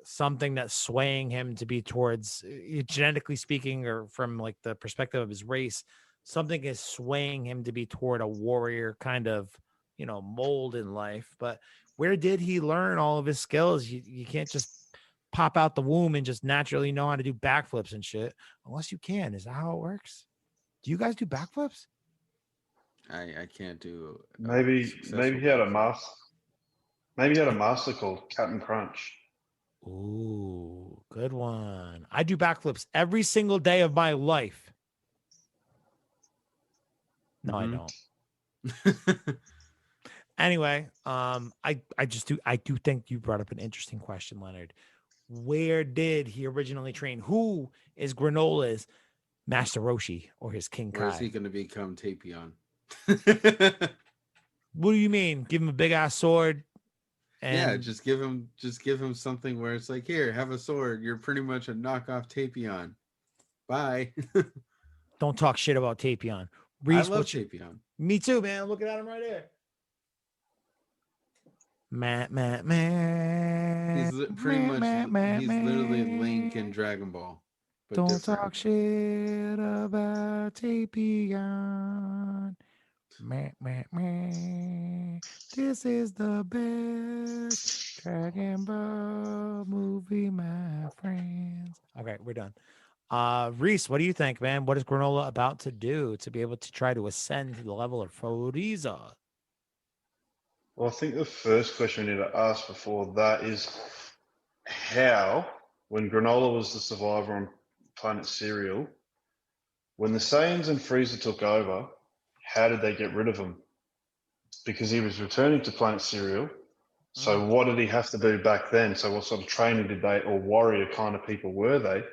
Speaker 1: something that's swaying him to be towards, genetically speaking, or from like the perspective of his race, something is swaying him to be toward a warrior kind of, mold in life. But where did he learn all of his skills? You can't just pop out the womb and just naturally know how to do backflips and shit, unless you can. Is that how it works? Do you guys do backflips?
Speaker 2: I can't do.
Speaker 3: Maybe he had a master. Maybe he had a master called Captain Crunch.
Speaker 1: Ooh, good one. I do backflips every single day of my life. No, I don't. Anyway, I do think you brought up an interesting question, Leonard. Where did he originally train? Who is Granola's Master Roshi or his King Kai?
Speaker 2: Where is he going to become Tapion?
Speaker 1: What do you mean? Give him a big ass sword?
Speaker 2: Yeah, just give him something where it's like, here, have a sword. You're pretty much a knockoff Tapion. Bye.
Speaker 1: Don't talk shit about Tapion.
Speaker 2: Reese, I love Tapion.
Speaker 1: Me too, man. Looking at him right here. Man.
Speaker 2: He's pretty much he's literally Link in Dragon Ball.
Speaker 1: But don't talk shit about Tapion. Meh, meh, meh. This is the best Dragon Ball movie, my friends. Okay, we're done. Reese, what do you think, man? What is Granola about to do to be able to try to ascend to the level of Frieza?
Speaker 3: Well, I think the first question we need to ask before that is how, when Granola was the survivor on Planet Cereal, when the Saiyans and Frieza took over, how did they get rid of him? Because he was returning to Planet Cereal. So what did he have to do back then? So what sort of training did they, or warrior kind of people were they,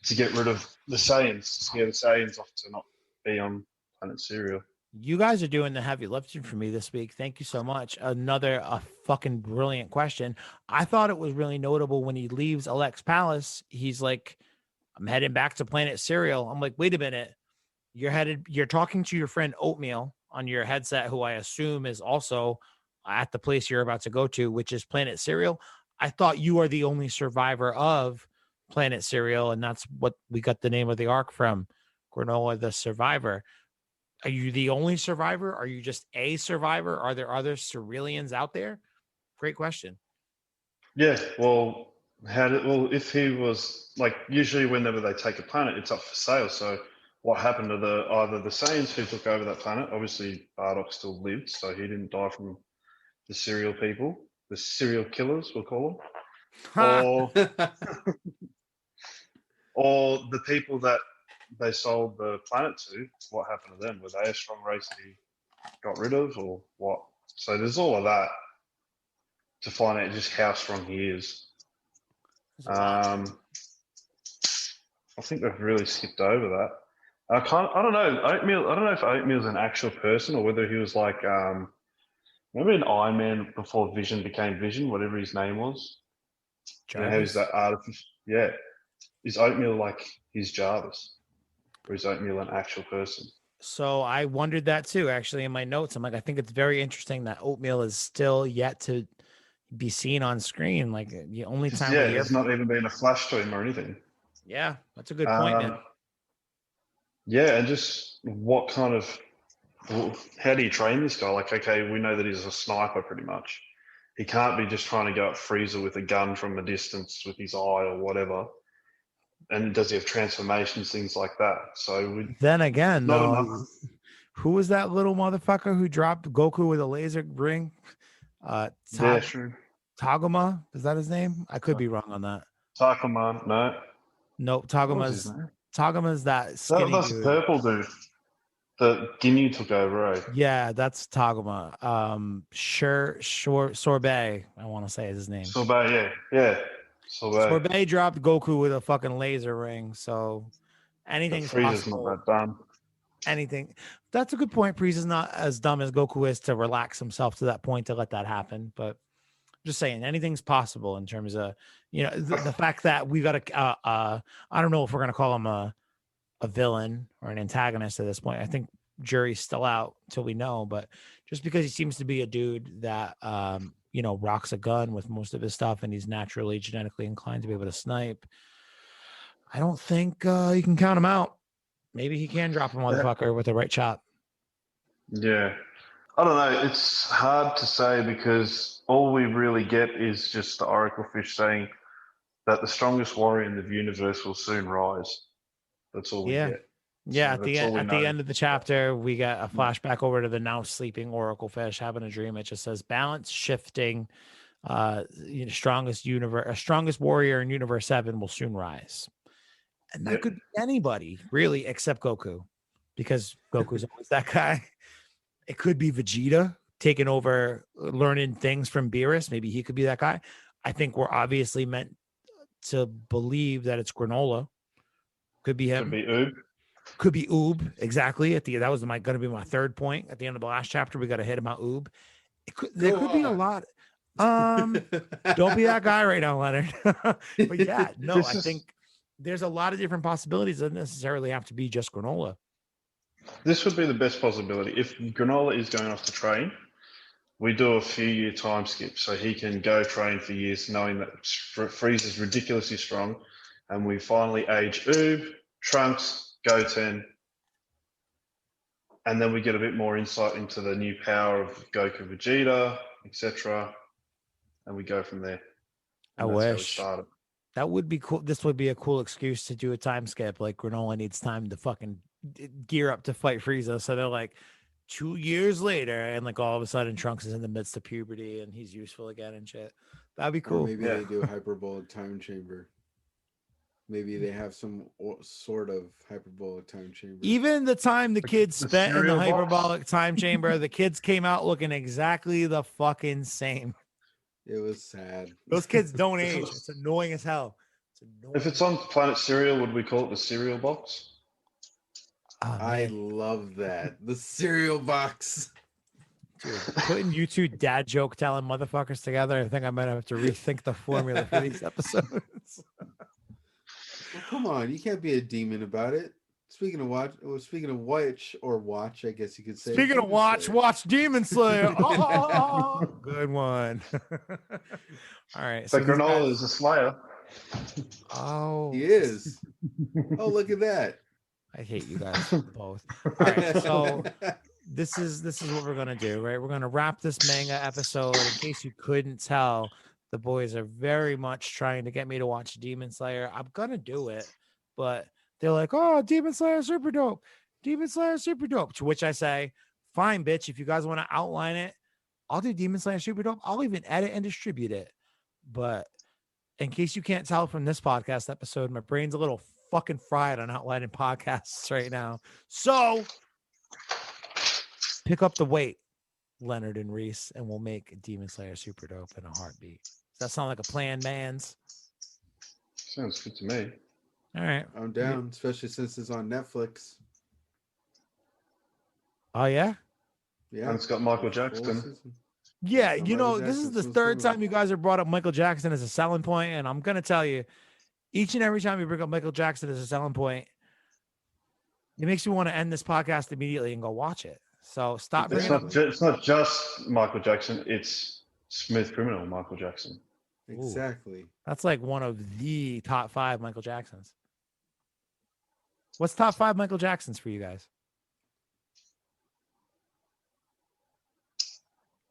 Speaker 3: to get rid of the Saiyans, to scare the Saiyans off to not be on Planet Cereal?
Speaker 1: You guys are doing the heavy lifting for me this week. Thank you so much. Another fucking brilliant question. I thought it was really notable when he leaves Alex Palace. He's like, I'm heading back to Planet Cereal. I'm like, wait a minute. You're talking to your friend Oatmeal on your headset, who I assume is also at the place you're about to go to, which is Planet Cereal. I thought you are the only survivor of Planet Cereal, and that's what we got the name of the arc from, Granola the Survivor. Are you the only survivor? Are you just a survivor? Are there other Cerealians out there? Great question.
Speaker 3: Yeah, well, if he was like, usually whenever they take a planet, it's up for sale. So what happened to either the Saiyans who took over that planet? Obviously, Bardock still lived, so he didn't die from the serial people, the serial killers, we'll call them, or the people that they sold the planet to. What happened to them? Were they a strong race he got rid of, or what? So there's all of that to find out just how strong he is. I think they've really skipped over that. I don't know. Oatmeal. I don't know if Oatmeal's an actual person or whether he was like maybe an Iron Man before Vision became Vision, whatever his name was. You know,
Speaker 1: Jarvis?
Speaker 3: who's that artificial? Yeah, is Oatmeal like his Jarvis, or is Oatmeal an actual person?
Speaker 1: So I wondered that too, actually, in my notes. I'm like, I think it's very interesting that Oatmeal is still yet to be seen on screen. Like the only time
Speaker 3: Yeah,
Speaker 1: we hear.
Speaker 3: there's not even been a flash to him or anything.
Speaker 1: Yeah, that's a good point, man.
Speaker 3: Yeah, and just what kind of, how do you train this guy? Like, okay, we know that he's a sniper pretty much. He can't be just trying to go at Frieza with a gun from a distance with his eye or whatever. And does he have transformations, things like that? So
Speaker 1: Then again,
Speaker 3: not
Speaker 1: though,
Speaker 3: enough.
Speaker 1: who was that little motherfucker who dropped Goku with a laser ring?
Speaker 3: Yeah, true.
Speaker 1: Taguma, is that his name? I could be wrong on that.
Speaker 3: Takuman, no.
Speaker 1: Nope,
Speaker 3: What was his name?
Speaker 1: Taguma's that skinny
Speaker 3: That's the
Speaker 1: dude.
Speaker 3: purple dude. The Ginyu took over, right?
Speaker 1: Yeah, that's Taguma. Sorbet, I want to say is his name.
Speaker 3: Sorbet, yeah.
Speaker 1: Sorbet dropped Goku with a fucking laser ring, so anything's
Speaker 3: Frieza's
Speaker 1: possible.
Speaker 3: not that dumb.
Speaker 1: Anything. That's a good point. Frieza's not as dumb as Goku is to relax himself to that point to let that happen, but just saying anything's possible in terms of, you know, the fact that we got I don't know if we're going to call him a villain or an antagonist at this point. I think jury's still out till we know, but just because he seems to be a dude that you know, rocks a gun with most of his stuff and he's naturally genetically inclined to be able to snipe, I don't think you can count him out. Maybe he can drop a motherfucker with the right shot.
Speaker 3: Yeah. I don't know. It's hard to say because all we really get is just the Oracle Fish saying that the strongest warrior in the universe will soon rise. That's all we get.
Speaker 1: Yeah,
Speaker 3: So
Speaker 1: at the end of the chapter, we got a flashback over to the now sleeping Oracle Fish having a dream. It just says balance shifting. You know, strongest warrior in Universe 7 will soon rise. And that could be anybody, really, except Goku, because Goku's always that guy. It could be Vegeta taking over, learning things from Beerus. Maybe he could be that guy. I think we're obviously meant to believe that it's Granola. Could be him.
Speaker 3: Could be Oob.
Speaker 1: Could be Oob. Exactly. That was going to be my third point. At the end of the last chapter, we got to hit about Oob. There could be a lot. Don't be that guy right now, Leonard. But yeah, no, I think there's a lot of different possibilities. It doesn't necessarily have to be just Granola.
Speaker 3: This would be the best possibility. If Granola is going off to train, we do a few-year time skip so he can go train for years knowing that Frieza's ridiculously strong, and we finally age Oob, Trunks, Goten, and then we get a bit more insight into the new power of Goku, Vegeta, etc., and we go from there.
Speaker 1: I
Speaker 3: And that's how we
Speaker 1: wish.
Speaker 3: started.
Speaker 1: That would be cool. This would be a cool excuse to do a time skip. Like Granola needs time to fucking gear up to fight Frieza. So they're like 2 years later, and like all of a sudden Trunks is in the midst of puberty and he's useful again and shit. That'd be
Speaker 2: Or
Speaker 1: cool.
Speaker 2: maybe
Speaker 3: Yeah.
Speaker 2: they do a hyperbolic time chamber. Maybe they have some sort of hyperbolic time chamber.
Speaker 1: Even the time the kids
Speaker 3: the
Speaker 1: spent in the
Speaker 3: cereal box?
Speaker 1: hyperbolic time chamber, the kids came out looking exactly the fucking same.
Speaker 2: It was sad.
Speaker 1: Those kids don't age. It's annoying as hell. It's annoying.
Speaker 3: If it's on Planet Cereal, would we call it the cereal box?
Speaker 1: Oh,
Speaker 2: I
Speaker 1: man.
Speaker 2: love that. The cereal box.
Speaker 1: Dude, putting you two dad joke telling motherfuckers together, I think I might have to rethink the formula for these episodes.
Speaker 2: Well, come on, you can't be a demon about it. Speaking of watch, I guess you could say.
Speaker 1: Speaking of
Speaker 2: Demon
Speaker 1: watch,
Speaker 2: Slayer.
Speaker 1: watch Demon Slayer. Oh, good one. All right.
Speaker 3: So
Speaker 1: these
Speaker 3: Granola
Speaker 1: guys-
Speaker 3: is a Slayer.
Speaker 1: Oh,
Speaker 2: He is. Oh, look at that.
Speaker 1: I hate you guys both. All right. So this is what we're gonna do, right? We're gonna wrap this manga episode. In case you couldn't tell, the boys are very much trying to get me to watch Demon Slayer. I'm gonna do it, but they're like, "Oh, Demon Slayer super dope. Demon Slayer super dope." To which I say, "Fine, bitch. If you guys want to outline it, I'll do Demon Slayer super dope. I'll even edit and distribute it." But in case you can't tell from this podcast episode, my brain's a little fucking fried on outlining podcasts right now. So pick up the weight, Leonard and Reese, and we'll make Demon Slayer super dope in a heartbeat. Does that sound like a plan, mans?
Speaker 3: Sounds good to me.
Speaker 1: All right.
Speaker 2: I'm down, especially since it's on Netflix.
Speaker 1: Oh yeah.
Speaker 2: Yeah.
Speaker 3: And it's got Michael
Speaker 2: Full
Speaker 3: Jackson.
Speaker 2: season.
Speaker 1: Yeah,
Speaker 2: So
Speaker 1: you
Speaker 2: Michael
Speaker 1: know, this is
Speaker 2: Jackson
Speaker 1: the
Speaker 2: was
Speaker 1: third
Speaker 2: coming.
Speaker 1: time you guys have brought up Michael Jackson as a selling point, and I'm gonna tell you, each and every time you bring up Michael Jackson as a selling point, it makes you want to end this podcast immediately and go watch it. So stop
Speaker 3: It's
Speaker 1: bringing up.
Speaker 3: it's not just Michael Jackson. It's Smooth Criminal Michael Jackson.
Speaker 2: Exactly.
Speaker 1: That's like one of the top 5 Michael Jacksons. What's top 5 Michael Jacksons for you guys?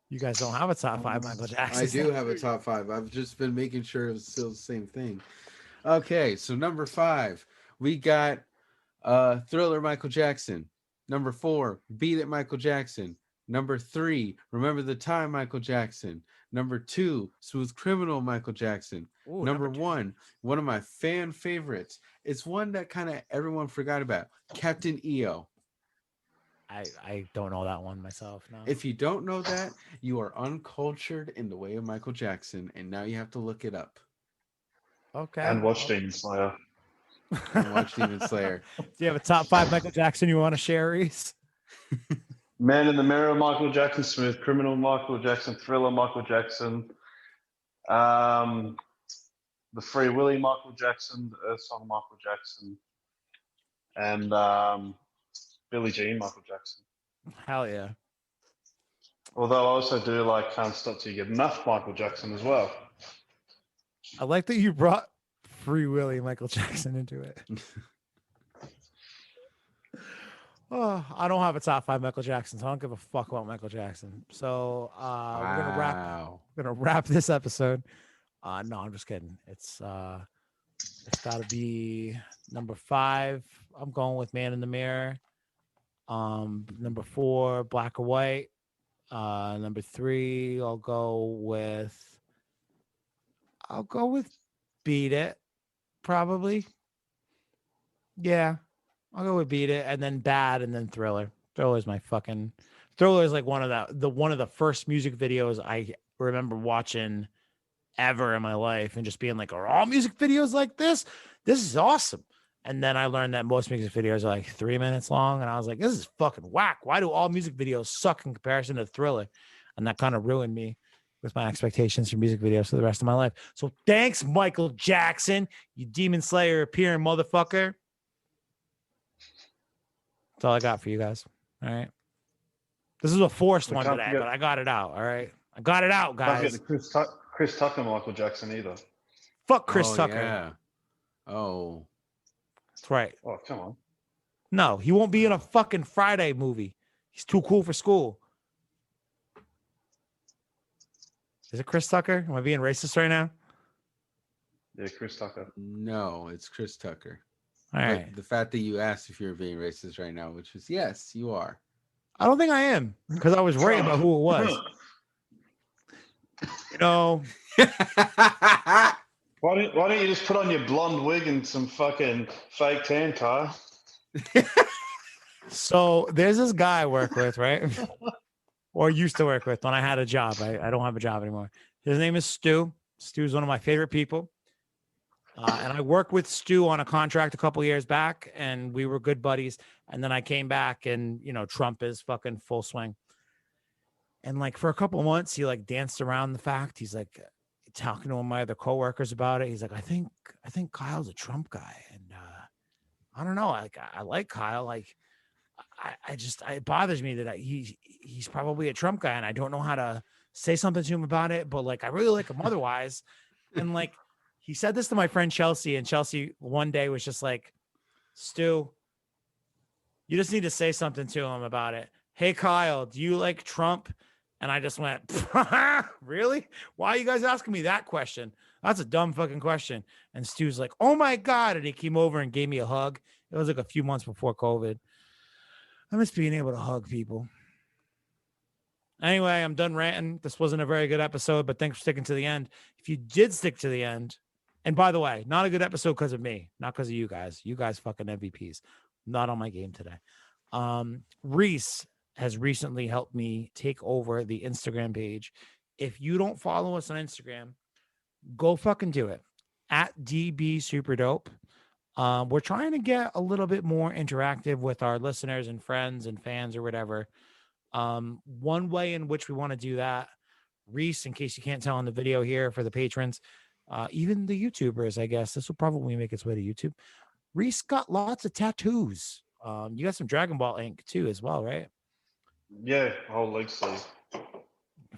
Speaker 1: You guys don't have a top 5 Michael Jacksons.
Speaker 2: I do have a top 5. I've just been making sure it was still the same thing. Okay, so number 5, we got Thriller Michael Jackson. Number 4, Beat It Michael Jackson. Number 3, Remember the Time Michael Jackson. Number 2, Smooth Criminal Michael Jackson.
Speaker 1: Ooh,
Speaker 2: Number
Speaker 1: two.
Speaker 2: 1, one of my fan favorites. It's one that kind of everyone forgot about. Captain EO.
Speaker 1: I don't know that one myself. No.
Speaker 2: If you don't know that, you are uncultured in the way of Michael Jackson, and now you have to look it up
Speaker 1: Okay.
Speaker 3: And watch Demon Slayer.
Speaker 2: and watch Demon Slayer.
Speaker 1: Do you have a top 5 Michael Jackson you want to share, Reese?
Speaker 3: Man in the Mirror Michael Jackson. Smooth Criminal Michael Jackson. Thriller Michael Jackson. The Free Willy Michael Jackson. The Earth Song Michael Jackson. And Billie Jean Michael Jackson.
Speaker 1: Hell yeah.
Speaker 3: Although I also do like Can't Stop Till You Get Enough Michael Jackson as well.
Speaker 1: I like that you brought Free Willy Michael Jackson into it. Oh, I don't have a top 5 Michael Jacksons. I don't give a fuck about Michael Jackson. So we're gonna wrap this episode. No, I'm just kidding. It's gotta be number 5. I'm going with Man in the Mirror. Number 4, Black or White. Number 3, I'll go with Beat It, probably. Yeah, I'll go with Beat It, and then Bad, and then Thriller. Thriller is like one of the first music videos I remember watching ever in my life, and just being like, "Are all music videos like this? This is awesome." And then I learned that most music videos are like 3 minutes long, and I was like, "This is fucking whack. Why do all music videos suck in comparison to Thriller?" And that kind of ruined me with my expectations for music videos for the rest of my life. So thanks, Michael Jackson, you Demon Slayer appearing motherfucker. That's all I got for you guys. All right. This is a forced
Speaker 3: We
Speaker 1: one
Speaker 3: can't
Speaker 1: today,
Speaker 3: forget-
Speaker 1: but I got it out. All right. I got it out,
Speaker 3: Can't forget
Speaker 1: guys.
Speaker 3: the Chris Tucker Michael Jackson either.
Speaker 1: Fuck Chris
Speaker 2: Oh,
Speaker 1: Tucker.
Speaker 2: Yeah. Oh.
Speaker 1: That's right.
Speaker 3: Oh, come on.
Speaker 1: No, he won't be in a fucking Friday movie. He's too cool for school. Is it Chris Tucker? Am I being racist right now?
Speaker 3: Yeah, Chris Tucker.
Speaker 2: No, it's Chris Tucker.
Speaker 1: All right.
Speaker 2: But the fact that you asked if you're being racist right now, which is yes, you are.
Speaker 1: I don't think I am because I was right about who it was. You know,
Speaker 3: Why don't you just put on your blonde wig and some fucking fake tan, Kyle?
Speaker 1: so there's this guy I work with, right? Or used to work with when I had a job. I don't have a job anymore. His name is Stu. Stu's one of my favorite people. And I worked with Stu on a contract a couple years back, and we were good buddies. And then I came back, and you know, Trump is fucking full swing. And like for a couple months, he like danced around the fact. He's like talking to my other coworkers about it. He's like, I think Kyle's a Trump guy, and I don't know. Like I like Kyle. Like it bothers me that he's probably a Trump guy, and I don't know how to say something to him about it. But like I really like him otherwise, and like. He said this to my friend Chelsea, and Chelsea one day was just like, Stu, you just need to say something to him about it. Hey, Kyle, do you like Trump? And I just went, really? Why are you guys asking me that question? That's a dumb fucking question. And Stu's like, oh my God. And he came over and gave me a hug. It was like a few months before COVID. I miss being able to hug people. Anyway, I'm done ranting. This wasn't a very good episode, but thanks for sticking to the end. If you did stick to the end, and by the way, not a good episode because of me, not because of you guys. You guys fucking MVPs. Not on my game today. Reese has recently helped me take over the Instagram page. If you don't follow us on Instagram, go fucking do it. At DB Super Dope. We're trying to get a little bit more interactive with our listeners and friends and fans or whatever. One way in which we want to do that, Reese, in case you can't tell on the video here for the patrons, even the YouTubers, I guess this will probably make its way to YouTube. Reese got lots of tattoos. You got some Dragon Ball ink too, as well, right?
Speaker 3: Yeah, whole leg sleeve.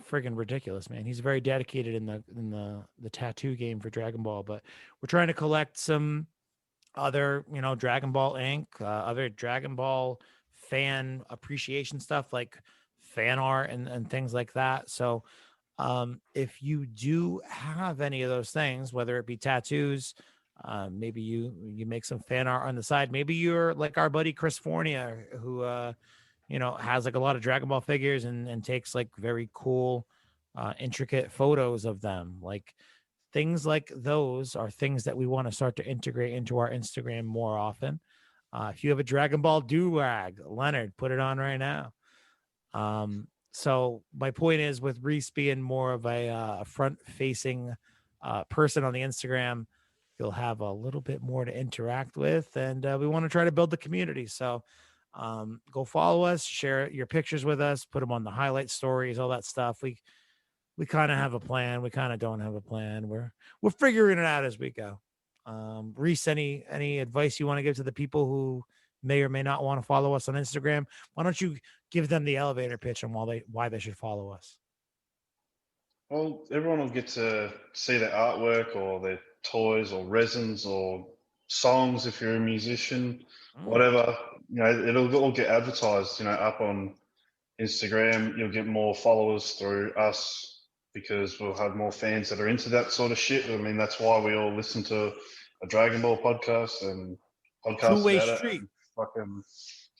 Speaker 1: Friggin' ridiculous, man. He's very dedicated in the tattoo game for Dragon Ball. But we're trying to collect some other, you know, Dragon Ball ink, other Dragon Ball fan appreciation stuff like fan art and things like that. So if you do have any of those things, whether it be tattoos, maybe you make some fan art on the side, maybe you're like our buddy Chris Fornia, who you know, has like a lot of Dragon Ball figures and takes like very cool intricate photos of them. Like things like those are things that we want to start to integrate into our Instagram more often. If you have a Dragon Ball do-rag, Leonard, put it on right now. So my point is, with Reese being more of a front-facing person on the Instagram, you'll have a little bit more to interact with, and we want to try to build the community. So go follow us, share your pictures with us, put them on the highlight stories, all that stuff. We kind of have a plan. We kind of don't have a plan. We're figuring it out as we go. Reese, any advice you want to give to the people who may or may not want to follow us on Instagram? Why don't you give them the elevator pitch on why they should follow us?
Speaker 3: Well, everyone will get to see their artwork or their toys or resins or songs if you're a musician, whatever. You know, it'll all get advertised, you know, up on Instagram. You'll get more followers through us because we'll have more fans that are into that sort of shit. I mean, that's why we all listen to a Dragon Ball podcast and podcasts
Speaker 1: Two-way
Speaker 3: about
Speaker 1: street.
Speaker 3: it. Fucking,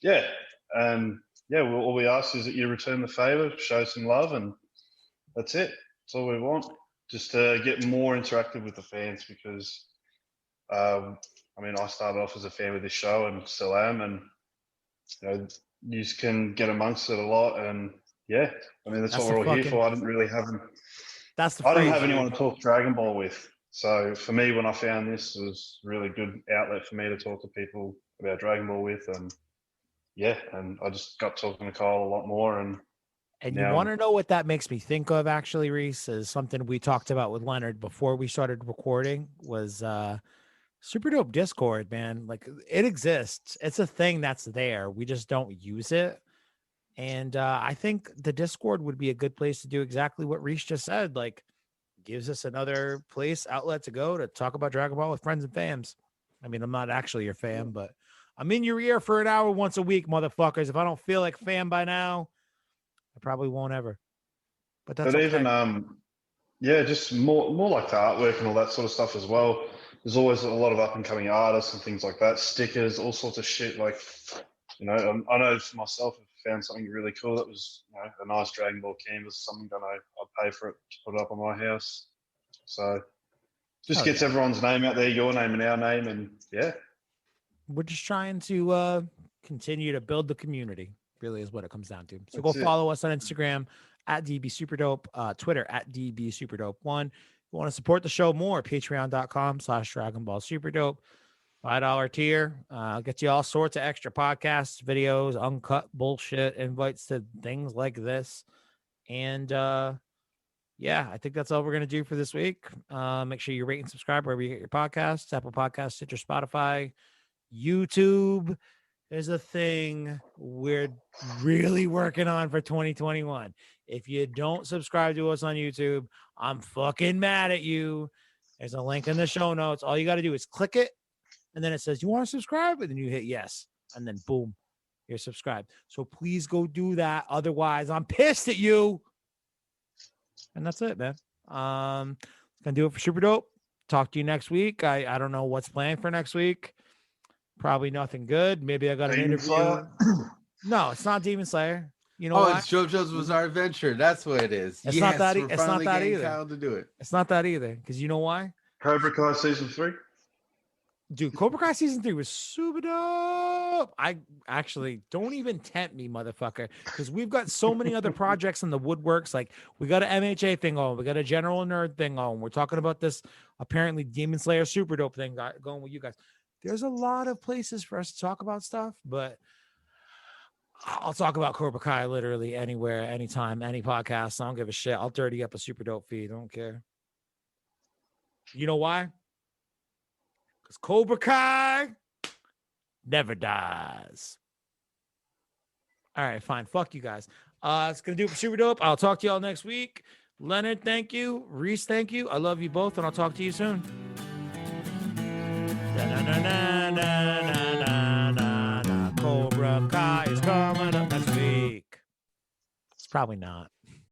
Speaker 3: yeah. And yeah, all we ask is that you return the favor, show some love, and that's it. That's all we want. Just to get more interactive with the fans because, I mean, I started off as a fan with this show and still am, and you know, you can get amongst it a lot, and yeah, I mean, that's what we're all here for. I didn't really have anyone to talk Dragon Ball with. So for me, when I found this, it was a really good outlet for me to talk to people about Dragon Ball with, and yeah, and I just got talking to Kyle a lot more. And
Speaker 1: you want to know what that makes me think of, actually, Reese, is something we talked about with Leonard before we started recording. Was Super Dope Discord, man. Like, it exists. It's a thing that's there. We just don't use it. And I think the Discord would be a good place to do exactly what Reese just said. Like, gives us another outlet to go to talk about Dragon Ball with friends and fams. I mean, I'm not actually your fam, but I'm in your ear for an hour once a week, motherfuckers. If I don't feel like fan by now, I probably won't ever. But that's
Speaker 3: But
Speaker 1: okay.
Speaker 3: even yeah, just more like the artwork and all that sort of stuff as well. There's always a lot of up and coming artists and things like that, stickers, all sorts of shit. Like, I know for myself, if I found something really cool that was, a nice Dragon Ball canvas, something that I'd pay for it to put it up on my house. So just
Speaker 1: Hell
Speaker 3: gets
Speaker 1: yeah.
Speaker 3: everyone's name out there, your name and our name, and yeah.
Speaker 1: We're just trying to continue to build the community, really is what it comes down to. So go
Speaker 3: That's it.
Speaker 1: follow us on Instagram at DB Superdope, Twitter at DB Superdope1. If you want to support the show more, patreon.com/Dragon Ball Superdope. $5 tier gets you all sorts of extra podcasts, videos, uncut bullshit, invites to things like this. And yeah, I think that's all we're going to do for this week. Make sure you rate and subscribe wherever you get your podcasts, Apple Podcasts, Stitcher, Spotify, YouTube is a thing we're really working on for 2021. If you don't subscribe to us on YouTube, I'm fucking mad at you. There's a link in the show notes. All you got to do is click it, and then it says, you want to subscribe? And then you hit yes, and then boom, you're subscribed. So please go do that. Otherwise, I'm pissed at you. And that's it, man. Gonna do it for Super Dope. Talk to you next week. I don't know what's planned for next week. Probably nothing good. Maybe I got an
Speaker 3: Demon
Speaker 1: interview.
Speaker 3: Slayer?
Speaker 1: No, it's not Demon Slayer. You know why?
Speaker 2: It's JoJo's Bizarre Adventure. That's what it is.
Speaker 1: It's not that.
Speaker 2: We're
Speaker 1: It's not
Speaker 2: finally
Speaker 1: that
Speaker 2: getting
Speaker 1: either.
Speaker 2: Kyle to do it.
Speaker 1: It's not that either. Because you know why?
Speaker 3: Cobra Kai season 3.
Speaker 1: Dude, Cobra Kai season 3 was super dope. I actually don't even tempt me, motherfucker, because we've got so many other projects in the woodworks. Like we got an MHA thing on, we got a General Nerd thing on. We're talking about this apparently Demon Slayer super dope thing going with you guys. There's a lot of places for us to talk about stuff, but I'll talk about Cobra Kai literally anywhere, anytime, any podcast. I don't give a shit. I'll dirty up a super dope feed. I don't care. You know why? Because Cobra Kai never dies. All right, fine. Fuck you guys. It's going to do it for Super Dope. I'll talk to y'all next week. Leonard, thank you. Reese, thank you. I love you both, and I'll talk to you soon. Cobra Kai is coming up next week. It's probably not.